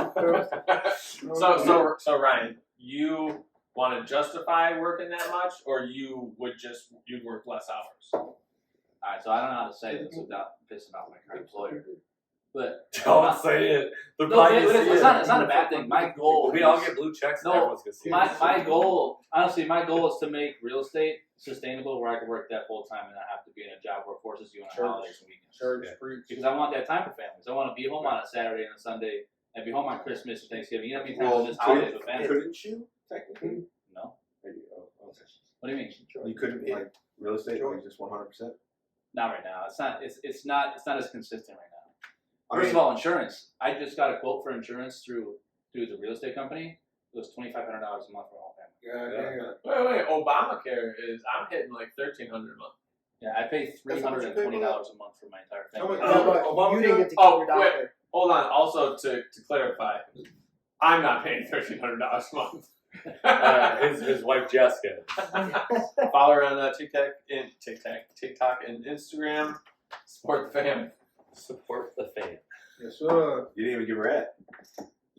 So Ryan, you want to justify working that much, or you'd work less hours? Alright, so I don't know how to say this without pissing off my current employer. But Don't say it. They're no, probably it- gonna it's, see it's it. not. It's not a bad thing. My goal. We all get blue checks. No, and everyone's gonna see it. My goal, honestly, my goal is to make real estate sustainable, where I can work that full time and not have to be in a job where it forces you on Church. holidays and weekends. Church, Yeah. preach. Because I want that time for families. I want to be home on a Saturday and a Sunday, and be home on Christmas or Thanksgiving. You know how many times I miss holidays with family? couldn't you technically? No. Maybe, oh, okay. What do you mean? You couldn't like real estate, like just 100%. Not right now. It's not. It's not as consistent right now. I First mean, of all, insurance. I just got a quote for insurance through the real estate company. It was $2,500 a month for my whole family. Yeah. Wait, Obamacare is I'm hitting like $1,300 a month. Yeah, I pay $320 a month for my entire How family. much- Yeah, but Obamacare? you didn't get to keep Oh, your doctor. Hold on. Also, to clarify, I'm not paying $1,300 a month. His wife Jessica. Follow her on TikTok and Instagram. Support the fam. Support the fan. Yes, sir. you didn't even give her at.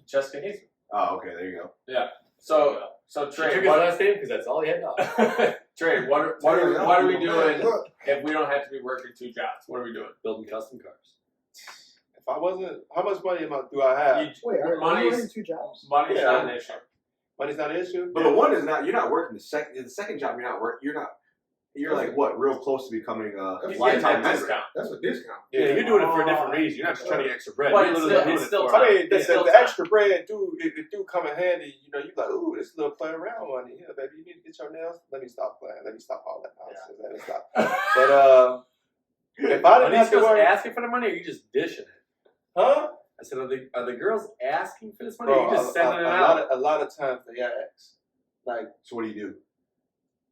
Jessica Hazel. Oh, okay, there you go. So She took Trey, his what, last name because that's all he had. Trey, what are we doing if we don't have to be working 2 jobs? What are we doing? Building custom cars. If I wasn't, how much money do I have? Wait, are you Money's- working 2 jobs? Money's Yeah. not an issue. Money's not an issue. But the one is not. You're not working the second job. You're not working. You're like what? Real close to becoming a That's He's getting lifetime that member. discount. That's a discount. Yeah, you're doing it for a different reason. You're not just trying to get extra bread. But You're it's literally still- doing it's it still for- I mean, It's still the time. extra bread do come in handy. You know, you like, ooh, this little play around money. Yeah, baby, you need to get your nails. Let me stop playing. Let me stop all that nonsense. Let me stop. But if I Are didn't these have to girls worry, asking for the money, or are you just dishing it? huh? I said, are the girls asking for this money, or Bro, are you just sending it a out? lot of times they ask. Like, So what do you do?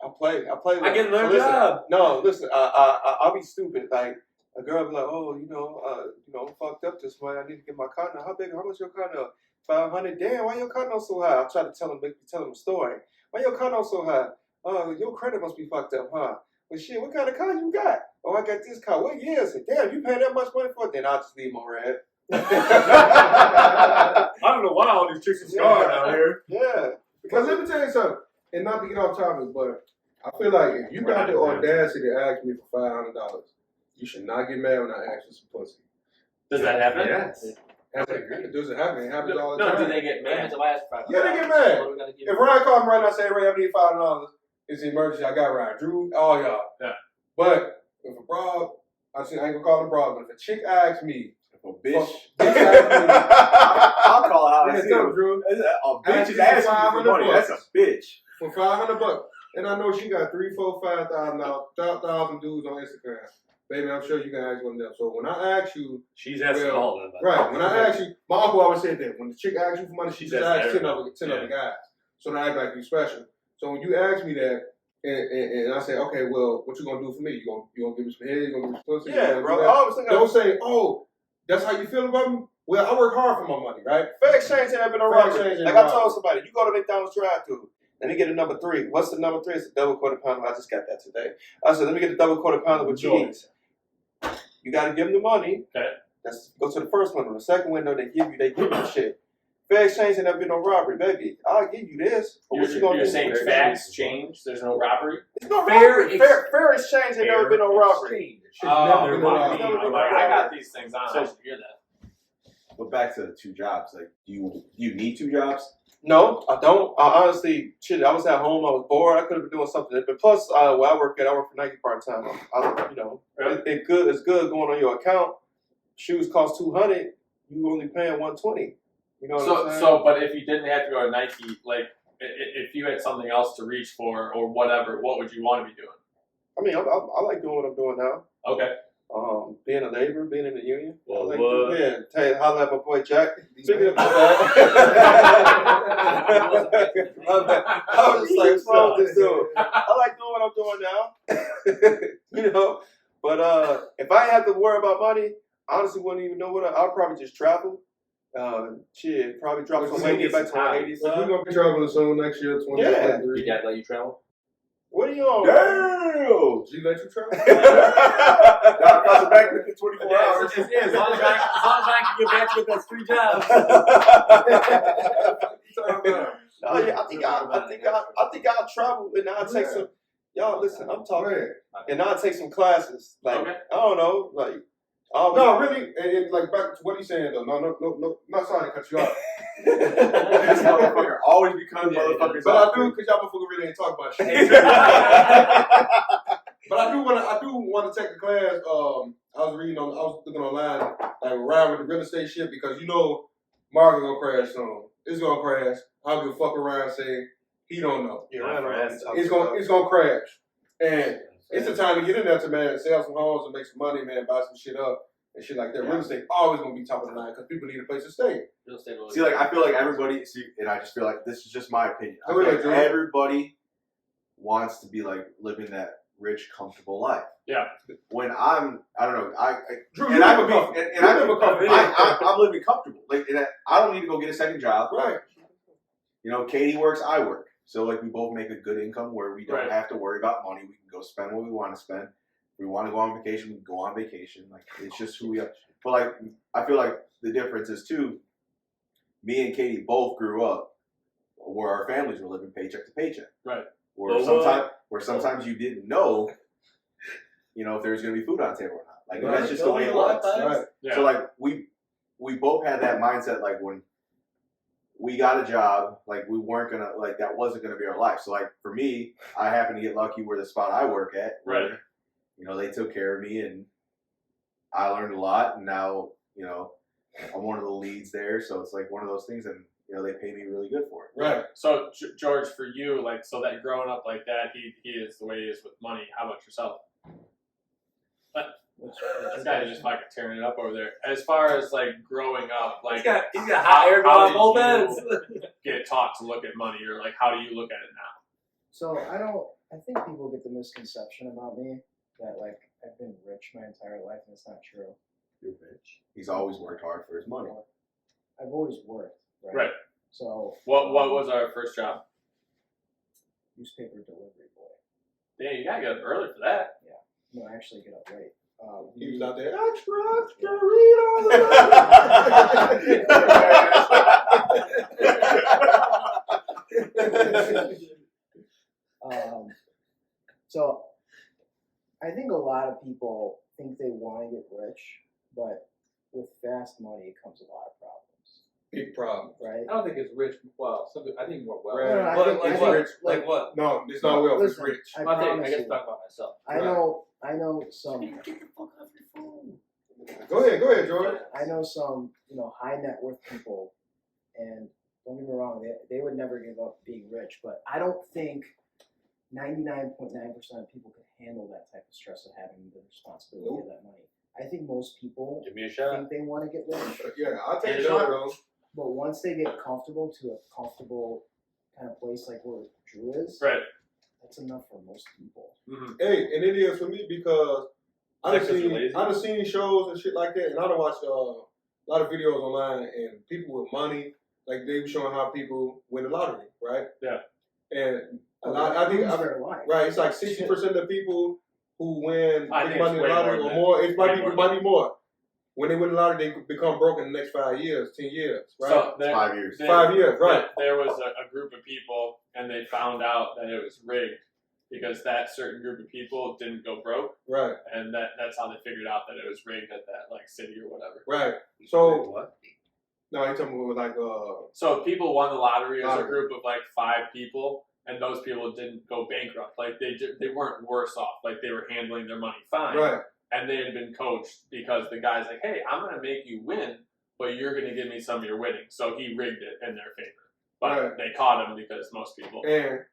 I play. With I get them. another So listen, job. No, listen. I'll be stupid. Like a girl be like, oh, I'm fucked up this month. I need to get my car note. How much your car note? 500. Damn, why your car note so high? I try to tell them a story. Why your car note so high? Oh, your credit must be fucked up, huh? Well, shit, what kind of car you got? Oh, I got this car. What year is it? Damn, you paying that much money for it? Then I'll just leave them on red. I don't know why all these chicks are scarred out here. Yeah. Because let me tell you something, and not to get off topic, but I feel like if you got the audacity to ask me for $500, you should not get mad when I ask for some pussy. Does that happen? Yes. Does it happen? It happens all the No, time. do they get mad? Yeah, they get mad. If Ryan called me right now and say, Ray, I need $500, it's an emergency, I got Ryan. Drew, all y'all. Yeah. But if a broad, I ain't gonna call them broad, but if a chick asks me, If a bitch. bitch asks I'll call it how I me, see yeah, it. Drew, A bitch is Asking asking you for $500 money. That's a bitch. for $500, and I know she got 3, 4, 5,000 dudes on Instagram. Baby, I'm sure you can ask one of them. So when I ask you, She's asking Well, all of them. right, when I ask you, my uncle always said that when the chick asks you for money, she She just says asks 10 everybody. other guys. So now I act like you special. So when you ask me that, and I say, okay, well, what you gonna do for me? You gonna give me some head? You gonna give me some pussy? You Yeah, gonna bro. do that? I was thinking Don't say, oh, that's how you feel about me? Well, I work hard for my money, right? fair exchange ain't been no Fair robbery. exchange ain't Like I robbery. told somebody, you go to McDonald's drive-thru, let me get a number 3. What's the number 3? It's a double quarter pounder. I just got that today. I said, let me get a double quarter pounder with cheese. You got to give them the money. Okay. That's go to the first window. The second window, they give you shit. Fair exchange ain't never been no robbery, baby. I'll give you this. But what you gonna You're do? saying facts change? There's no robbery? It's no Fair robbery. Fair exchange ain't never been no robbery. Shit's never been my robbery. God. Like, I got these things on. So- I should hear that. But back to the 2 jobs. Like, do you need 2 jobs? No, I don't. I honestly, shit, I was at home. I was bored. I could have been doing something. But plus, where I work for Nike part time. It's good. It's good going on your account. Shoes cost $200. You only paying $120. You know what I'm saying? But if you didn't have to go to Nike, like, if you had something else to reach for or whatever, what would you want to be doing? I mean, I like doing what I'm doing now. Okay. Being a laborer, being in the union. Well, I like what? yeah, tell you, holla at my boy Jack. Speaking of that, I was just like, what's wrong with this dude? I like doing what I'm doing now. You know, but if I had to worry about money, I honestly wouldn't even know I'll probably just travel. Probably drop some weight, get back to 180. We're gonna be traveling soon next year, 2023. Your dad let you travel? What are you on? Damn! Oh, G let you travel? Y'all comes back within 24 hours. Yeah, as long as I can get back to those 3 jobs. No, yeah, I think I'll travel and I'll take some. Y'all listen, I'm talking, and I'll take some classes. Like Okay. I don't know, like No, really, and like back to what he's saying though. No, not sorry to cut you off. This motherfucker always becoming motherfuckers. But I do, because y'all motherfucker really ain't talk about shit. But I do want to take a class. I was looking online, like around with the real estate shit, because you know, market gonna crash soon. It's gonna crash. I don't give a fuck around saying he don't know. Yeah, right. It's gonna crash, and it's the time to get in there to man, sell some homes and make some money, man, buy some shit up and shit like that. Real estate always gonna be top of the line because people need a place to stay. See, like, I feel like everybody, and I just feel like this is just my opinion. I feel like Drew. everybody wants to be like living that rich, comfortable life. Yeah. When I don't know, Drew, and you I live be, comfortable. and You I, live comfortable. I'm living comfortable. Like, and I don't need to go get a second job. Right. You know, Katie works, I work. So, like, we both make a good income where we don't have to worry about money. We can go spend what we want to spend. If we want to go on vacation, we can go on vacation. Like, it's just who we are. But, like, I feel like the difference is, too, me and Katie both grew up where our families were living paycheck to paycheck. Right. Where sometimes you didn't know, you know, if there was going to be food on the table or not. Like, Right. that's just the way it was. Right. Yeah. So, like, we both had that mindset, like, when we got a job, like, we weren't going to, like, that wasn't going to be our life. So, like, for me, I happened to get lucky where the spot I work at, where, Right. you know, they took care of me and I learned a lot. And now, you know, I'm one of the leads there. So it's like one of those things, and, you know, they pay me really good for it. Right. So George, for you, like, so that growing up like that, he is the way he is with money. How about yourself? This guy is just fucking tearing it up over there. As far as like growing up, like He's got hot air going on both how ends. did you get taught to look at money, or like how do you look at it now? So I think people get the misconception about me that like I've been rich my entire life, and it's not true. You're rich. He's always worked hard for his money. I've always worked, right? Right. So What was our first job? newspaper delivery boy. Damn, you gotta get up early for that. No, I actually get up late. He was out there, extra, read all So I think a lot of people think they want to get rich, but with fast money comes a lot of problems, Big problem. right? I don't think it's rich. Well, I think more well. Right. I But think- like I what? think- Like what? No, it's not well. It's Listen, rich. I I promise guess you. talk about myself. I know some. Get the fuck off your phone. Go ahead, George. I know some, high net worth people, and don't get me wrong, they would never give up being rich. But I don't think 99.9% of people can handle that type of stress of having the responsibility of that money. I think most people Give me a shot. think they want to get rich, Yeah, I'll take a Hand it shot, over. bro. but once they get comfortable to a comfortable kind of place like where Drew is, Right. that's enough for most people. Mm-hmm. Hey, and it is for me because I done Because you're lazy? seen shows and shit like that, and I done watched a lot of videos online, and people with money, like they were showing how people win the lottery, right? Yeah. And a lot, I think, Ruins their life. right, it's like 60% of people who win I big think money in it's the way lottery more or than- more. It might way be, more. more. When they win the lottery, they become broke in the next 5 years, 10 years, right? So there, 5 years. there- 5 years, right? There was a group of people, and they found out that it was rigged because that certain group of people didn't go broke, Right, and that's how they figured out that it was rigged at that like city or whatever. right. So, What? no, you talking about like, So people won the lottery as a Lottery. group of like 5 people, and those people didn't go bankrupt. Like they weren't worse off. Like they were handling their money fine, right, and they had been coached because the guy's like, "Hey, I'm gonna make you win, but you're gonna give me some of your winnings." So he rigged it in their favor, but Right. they caught him because most people. and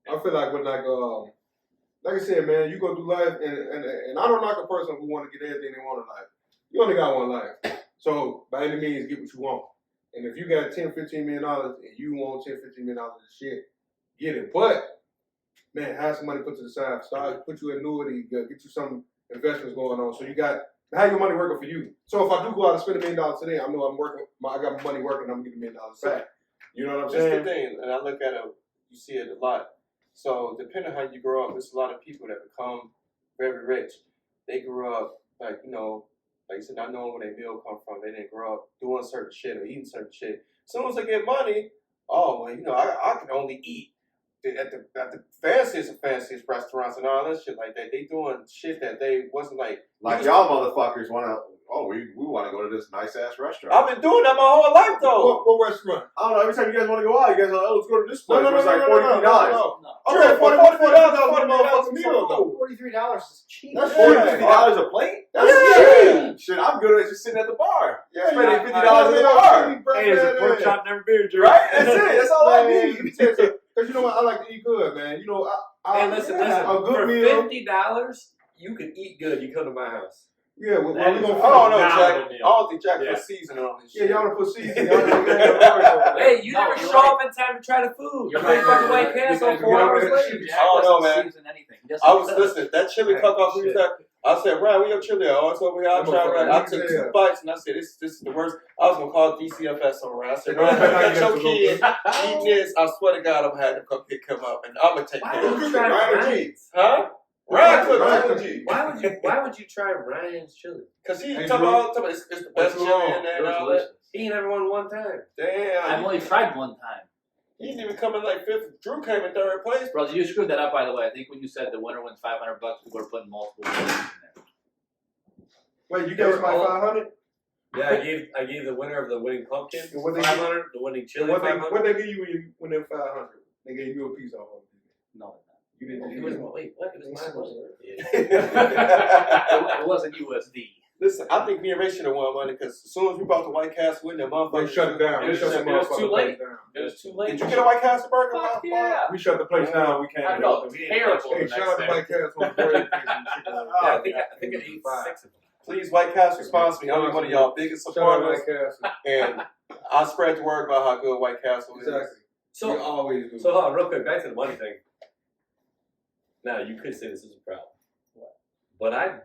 I feel like with like I said, man, you go through life, and I don't knock a person who want to get everything they want in life. You only got one life, so by any means, get what you want. And if you got $10-15 million and you want $10-15 million of shit, get it. But man, have some money put to the side. Start put you in annuity, get you some investments going on. So you got have your money working for you. So if I do go out and spend $1 million today, I know I'm working. I got my money working. I'm gonna get $1 million back. You know what I'm That's the saying? thing, and I look at it. You see it a lot. So depending on how you grow up, there's a lot of people that become very rich, they grew up like like you said, not knowing where their meal come from. They didn't grow up doing certain shit or eating certain shit. As soon as they get money, oh well, I can only eat at the fanciest of fanciest restaurants and all that shit like that. They doing shit that they wasn't like. Like y'all motherfuckers want to. Oh, we want to go to this nice ass restaurant. I've been doing that my whole life though. What restaurant? I don't know. Every time you guys want to go out, you guys are like, oh, let's go to this place. No, It's like $43. no. Okay, $44 for the motherfucking meal though. $43 is cheap. That's $43 a plate? That's Yeah. Shit, I'm good at just sitting at the bar. Yeah, Spending $50 at the bar. Hey, there's a pork chop and every beer, Drew. Right? That's it. That's all I need. Because you know what? I like to eat good, man. Hey, listen. a good For meal. $50, you can eat good. You come to my house. Yeah, well, That we is gonna a I don't know, phenomenal Jack. meal. I don't think Jack Yeah. put seasoning on this Yeah, shit. y'all done put seasoning. Hey, you No, never you're show right. up in time to try the food. You're You right. ain't fucking White Castle Because 4 we hours don't later. Jack I don't know, doesn't man. season anything. He doesn't I was cook. listening. That chili cook-off we was at. I said, Ryan, where your chili at? Oh, it's over here. I That tried Ryan. I motherfucker took yeah. 2 bites and I said, this is the worst. I was gonna call DCFS on Ryan. I said, Yeah, Ryan, I let get your to kid eat this. I swear to God, I'm gonna have to come pick him up and I'm gonna take Why care would of you him. try Ryan Ryan's? Huh? Ryan cooked Ryan it. cooked Why would you try Ryan's chili? Cause he Hey, talking Drew, about it's the best what's chili wrong? in there It and was all delicious. that. He ain't ever won one time. Damn. I've only tried one time. He didn't even come in like 5th. Drew came in 3rd place. Bro, you screwed that up, by the way. I think when you said the winner wins $500, people are putting multiple winners in there. Wait, you gave somebody 500? Yeah, I gave the winner of the winning pumpkin And what they 500, the winning chili What 500. they give you when you win them 500? They gave you a piece off of it. No, You didn't. It was, wait, what? It was my money. it wasn't USD. Listen, I think me and Ray should have won money because as soon as we bought the White Castle in there, They motherfuckers shut it down. It We was shut the too motherfucking late. place down. It was too late. Did you get a White Castle burger? Fuck Bob? yeah. We shut the place down. We can't I get felt open. terrible the Hey, next shout out to day. White Castle on the bread. Yeah, I think I ate 6 of them. Please, White Castle sponsor me. I'm one of y'all biggest Shout out to supporters, White Castle. and I spread the word about how good White Castle is. Exactly. We So, always do. so hold on, real quick, back to the money thing. Now, you could say this is a problem. But I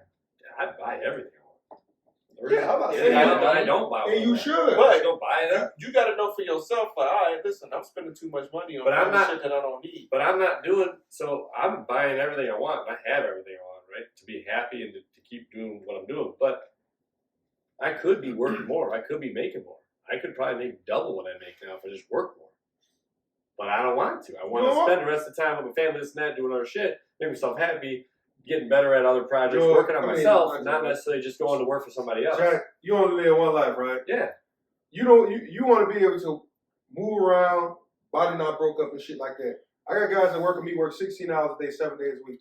buy everything I want. Yeah, I'm not Yeah, saying I don't buy and what you I should. want. I don't buy them. You got to know for yourself. Like, all right, listen, I'm spending too much money on But I'm not- shit that I don't need. But I'm not doing so. I'm buying everything I want. And I have everything I want, right? To be happy and to keep doing what I'm doing. But I could be working more. I could be making more. I could probably make double what I make now if I just work more. But I don't want to. I want to You know spend the rest of the time with my family, this and that, doing other shit, make myself happy, getting better at other projects, Joe, working on I mean, myself, like- not necessarily just going to work for somebody else. Jack, you only live one life, right? Yeah. You don't. You want to be able to move around, body not broke up and shit like that. I got guys that work with me, work 16 hours a day, 7 days a week,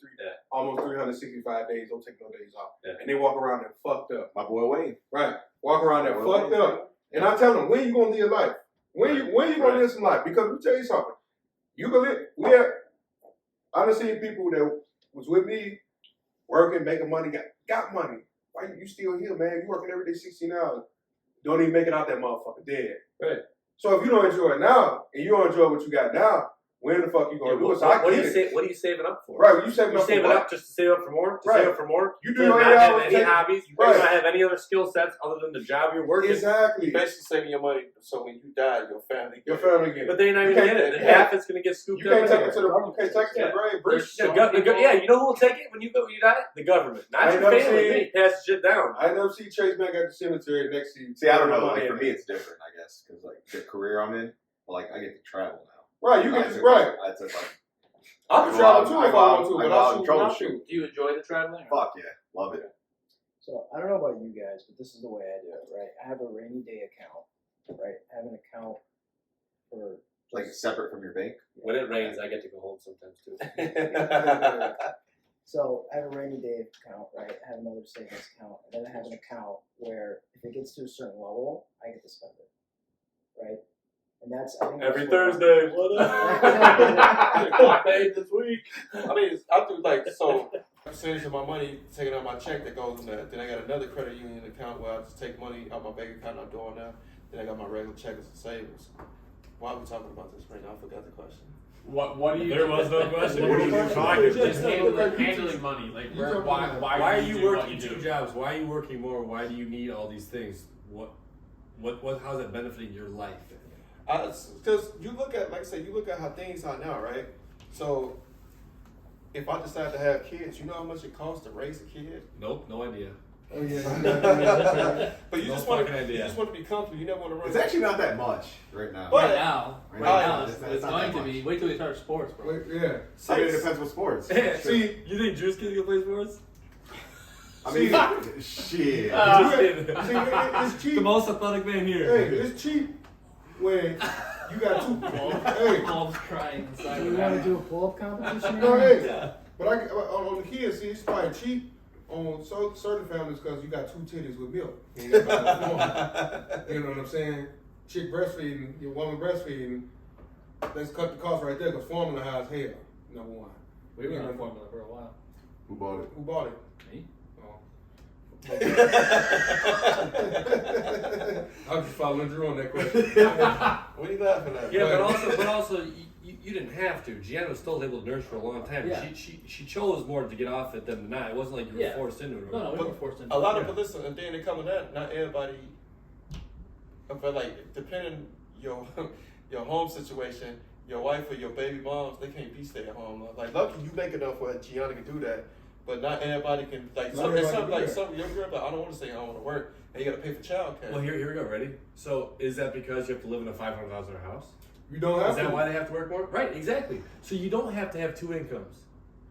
almost 365 days, don't take no days off. Yeah. And they walk around there fucked up. My boy Wayne. Right. Walk around there Well, fucked up. And I tell them, when you gonna live life? When you gonna live some life? Because let me tell you something. You can live. I done seen people that was with me, working, making money, got money. Why you still here, man? You working every day 16 hours. Don't even make it out that motherfucker dead. Right. So if you don't enjoy it now, and you don't enjoy what you got now, when the fuck you gonna do it? So I what, get it. what are you saving up for? Right, you saving You up for saving what? up just to save up for more? To Right. save up for more? You do To your not 8 have hours. any take- hobbies? You Right. not have any other skill sets other than the job you're working? Exactly. You're basically saving your money so when you die, your family. Your family get it. But they're not You even can't- get it. The yeah. half is going to get scooped You up. can't take it anyway. to the grave. Bruce. Yeah, you know who will take it when you die? The government. I Not ain't your never family. seen- They pass the shit down. I never see Chase back at the cemetery next to you. See, I don't know. Like for me, it's different, I guess, because like the career I'm in, like I get to travel now. Right, you I can just took, right. I took like I can travel too if I want to, I but go I out shoot and when I troubleshoot. shoot. Do you enjoy the traveling? Fuck yeah, love it. So I don't know about you guys, but this is the way I do it, right? I have a rainy day account, right? I have an account for Like it's separate from your bank. When it rains, I get to go home sometimes too. So I have a rainy day account, right? I have another savings account, and then I have an account where if it gets to a certain level, I get to spend it, right? And that's I think Every that's what- Thursday. What I paid this week. I mean, I do like so. Percentage of my money taking out my check that goes in that. Then I got another credit union account where I just take money out my bank account. I'm doing that. Then I got my regular checkers and savings. Why are we talking about this right now? I forgot the question. What do you? There was no question. What are you Just talking? handling- Just handling money. Like where, why Why are do you do what working you do? 2 jobs? Why are you working more? Why do you need all these things? What how's that benefiting your life? Because you look at, like I said, you look at how things are now, right? So if I decide to have kids, you know how much it costs to raise a kid? Nope, no idea. Oh yeah. But you No just want fucking idea. to be comfortable. You never want to run. It's actually not that much right now. But- Right now, Right right now, now, it's it's, not- it's it's not going that to be. much. Wait till we start sports, bro. Wait, yeah. So it depends what sports. See, You think Drew's kids gonna play sports? I mean, shit. Just kidding. see, it's cheap. The most athletic man here. Hey, it's cheap when you got two. Hey, Paul's crying inside. Do we want to do a pull-up competition? no, hey. But on the kids, see, it's probably cheap on certain families because you got two titties with milk. You ain't got no formula. You know what I'm saying? Chick breastfeeding, your woman breastfeeding. Let's cut the cost right there because formula high as hell. Number one. We were on formula for a while. Who bought it? Who bought it? Me? Oh. I'm just following Drew on that question. What are you laughing at? Yeah, Right. but also, you didn't have to. Gianna was still able to nurse for a long time. Yeah. She chose more to get off it than not. It wasn't like you were Yeah. forced into it. No, we But were forced into A lot it. of, but listen, and then it comes to that. Not everybody. But like, depending your your home situation, your wife or your baby moms, they can't be stay at home. Like, lucky you make enough where Gianna can do that, but not everybody can. Like, Not some, there's everybody some can like do some your girl, like, I don't want to stay home to work, and you got to pay for childcare. Well, here we go. Ready? So, is that because you have to live in a $500,000 house? You don't have Is that to. why they have to work more? Right, exactly. So you don't have to have two incomes.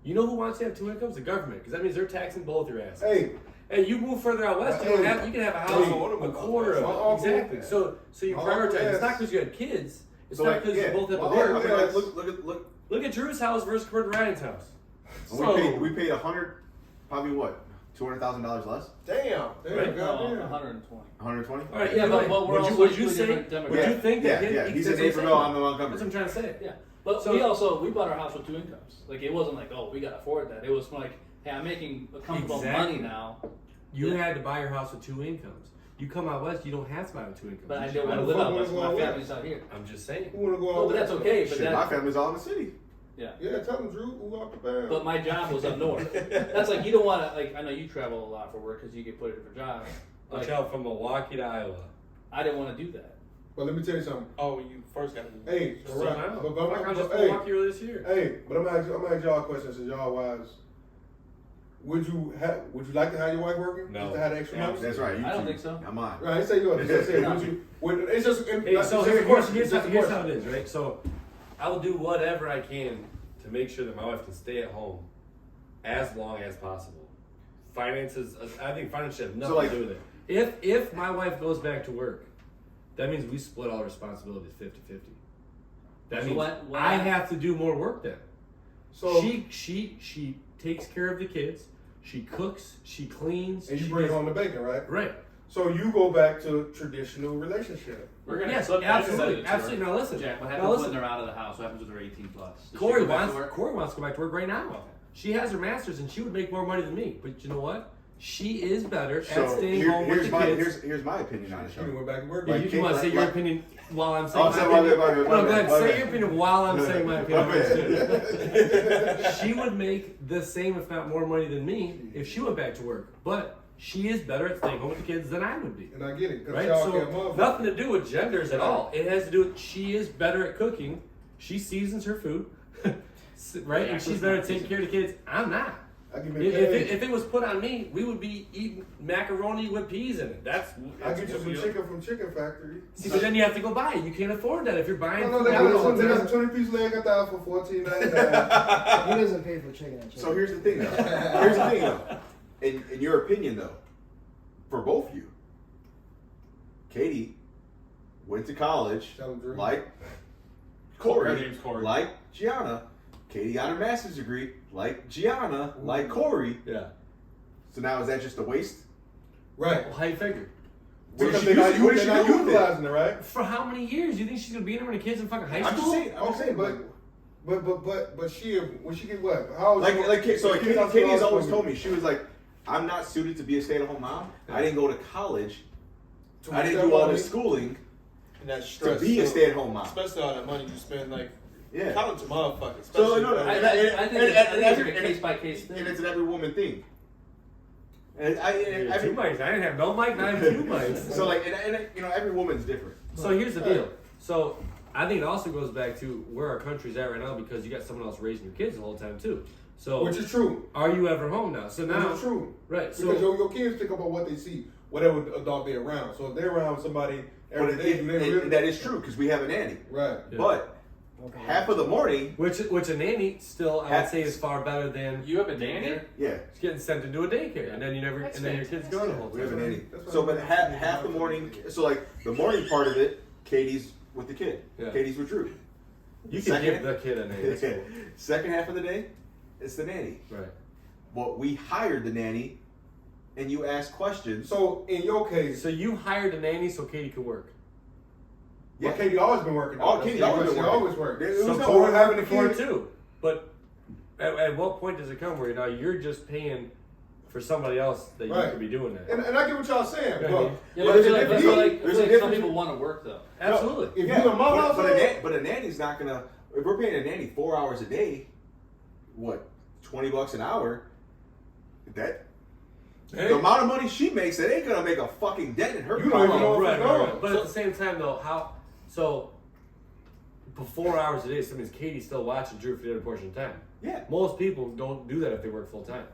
You know who wants to have two incomes? The government, because that means they're taxing both your asses. Hey, Hey, you move further out west, you can have a house Hey. a quarter My of uncle- it. Exactly. So you my prioritize. uncle It's not asked- because you had kids. It's So, not like, because yeah, you both had to my work. uncle I mean, like, asked- look. Look at Drew's house versus compared to Ryan's house. We paid probably what, $200,000 less, Damn. damn, Right. No, goddamn. 120. 120. All right, Yeah, but right. we're would also you, would you two say? different Would you think Yeah, that? yeah. He's in that's what Naperville. I'm in That's what Montgomery. I'm trying to say. Yeah, but So- we bought our house with two incomes. Like it wasn't like, oh, we got to afford that. It was like, hey, I'm making a comfortable Exactly. money now, You Yeah. had to buy your house with two incomes. You come out west, you don't have to buy with two incomes. but I You don't should want buy to live with- out wanna west. go My out west. family's out here. I'm just saying. Who wanna go No, out but that's west? okay. But Shit, my that, family's all in the city. yeah. Yeah, tell them, Drew, who out the band. But my job was up north. That's like you don't want to like. I know you travel a lot for work because you get put in for jobs. I Like, traveled from Milwaukee to Iowa. I didn't want to do that. But let me tell you something. Oh, when you first got to. Hey, So right. now, but fuck, I just hey, Milwaukee earlier this year. hey, but I'm gonna ask y'all a question since y'all wise. Would you like to have your wife working? No. Just to have the extra Yeah. money? That's right. You I don't two. think so. I'm on. Right, I say you are. Just say, would you? It's just. Hey, so it's just a question. here's It's just a how question. it is, right? So I will do whatever I can to make sure that my wife can stay at home as long as possible. Finances, I think finance should have nothing like- to do with it. If my wife goes back to work, that means we split all responsibilities 50-50. That So means when I have to do more work then. So She takes care of the kids. She cooks. She cleans. and you she bring does- home the bacon, right? right. So you go back to traditional relationship. We're gonna Yes, clip that and send absolutely, it to her. absolutely. Now listen, Jack, what now happens listen. when they're out of the house? What happens when they're 18 plus? Does she Corey go back wants to work? Corey wants to go back to work right now. Okay. She has her master's and she would make more money than me. But you know what? She is better at So staying home with here's the my kids. here's my opinion on it. She went back to work. Yeah, like, you just want to say like- your like- opinion while I'm Oh, saying I'm my sorry, my opinion. bad, my No, go bad, ahead. my Say bad. your opinion while I'm saying my opinion. My bad. She would make the same, if not more money than me, if she went back to work. But she is better at staying home with the kids than I would be. And I get it. 'Cause Right? y'all So can't motherfucker. nothing to do with genders at all. It has to do with she is better at cooking. She seasons her food, right? And she's better at taking care of the kids. I'm not. I give If, you if it was put on me, we would be eating macaroni with peas in it. That's I get you some chicken from Chicken Factory. See, but then you have to go buy it. You can't afford that if you're buying. No, food they out all got the some time. 20-piece leg I thought for $14.99. He doesn't pay for chicken and chicken. So here's the thing, though. Here's the thing, though. In your opinion, though, for both of you, Katie went to college Tell him, Drew. like Her Corey, name's Corey. like Gianna. Katie got her master's degree like Gianna, like Corey. Yeah. So now is that just a waste? Right. Well, how you figure? What Because did she they're use? What did not she do with it? utilizing it, right? For how many years? You think she's gonna be in there when the kids in fucking high I'm school? just saying. I'm just Okay, saying. but she when she get what? How old Like so the Katie, kids Katie has out always school? told me, she was like, I'm not suited to be a stay-at-home mom. I didn't go to college. I didn't do all this schooling And that to stress. be a too. stay-at-home mom. Especially all that money you spend, like Yeah. college, motherfuckers. So especially- no, I and- think and- it's and- a case by case thing. and it's an every woman thing. And Two every, mics. I didn't have no mic. I have two mics. so like, and you know, every woman's different. So here's the deal. So I think it also goes back to where our country's at right now because you got someone else raising your kids the whole time too. So Which is true. are you ever home now? So now, Which is true. right? Because So your kids pick up on what they see, whatever adult they're around. So if they're around somebody But every day, do they really? that is true because we have a nanny. Right. Yeah. But half of the morning, which a nanny still I would say is far better than You have a nanny? yeah, getting sent to do a daycare, and then you never, That's and then your kids go the whole we have a time. nanny. That's So, what but I'm half the morning, so like the morning part of it, Katie's with the kid. Yeah. Katie's with Drew. You can give the kid a nanny. That's cool. Second half of the day, it's the nanny. Right. But we hired the nanny, and you ask questions. So in your case, So you hired a nanny so Katie could work. well, Katie always been working. Oh, though. Katie She always been working. always worked. It was So we're having a before kid. too. But at what point does it come where now you're just paying for somebody else that you Right. could be doing that? And I get what y'all saying, Yeah, but yeah. Yeah, but but I there's feel a like, difference. there's a some difference. people want to work though. Absolutely. If Yeah, you in my but household, but a nanny's not gonna. If we're paying a nanny 4 hours a day, what, $20 an hour? That the amount of money she makes, it ain't gonna make a fucking dent in her You don't even pocket. know if right, it's right, gone. right. But at the same time, though, how so? For 4 hours a day, so that means Katie's still watching Drew for the other portion of time. Yeah, Most people don't do that if they work full time.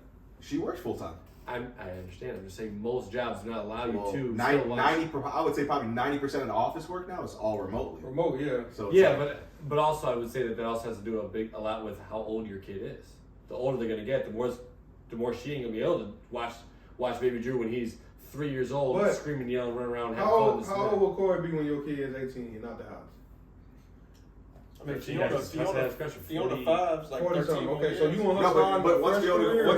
she works full time. I understand. I'm just saying most jobs do not allow Well, you to 90, still watch. 90 I would say probably 90% of the office work now is all remotely. remote, yeah. So it's Yeah, like- but also I would say that also has to do a lot with how old your kid is. The older they're gonna get, the more she ain't gonna be able to watch baby Drew when he's 3 years old, But screaming, yelling, running around, having How fun. old, this how and old that. will Corey be when your kid is 18 and out the house? I mean, That's a discussion. Fiona 40 Five's like 40 13 something. more Okay, so years. you want her No, to start but the once first Fiona, career? once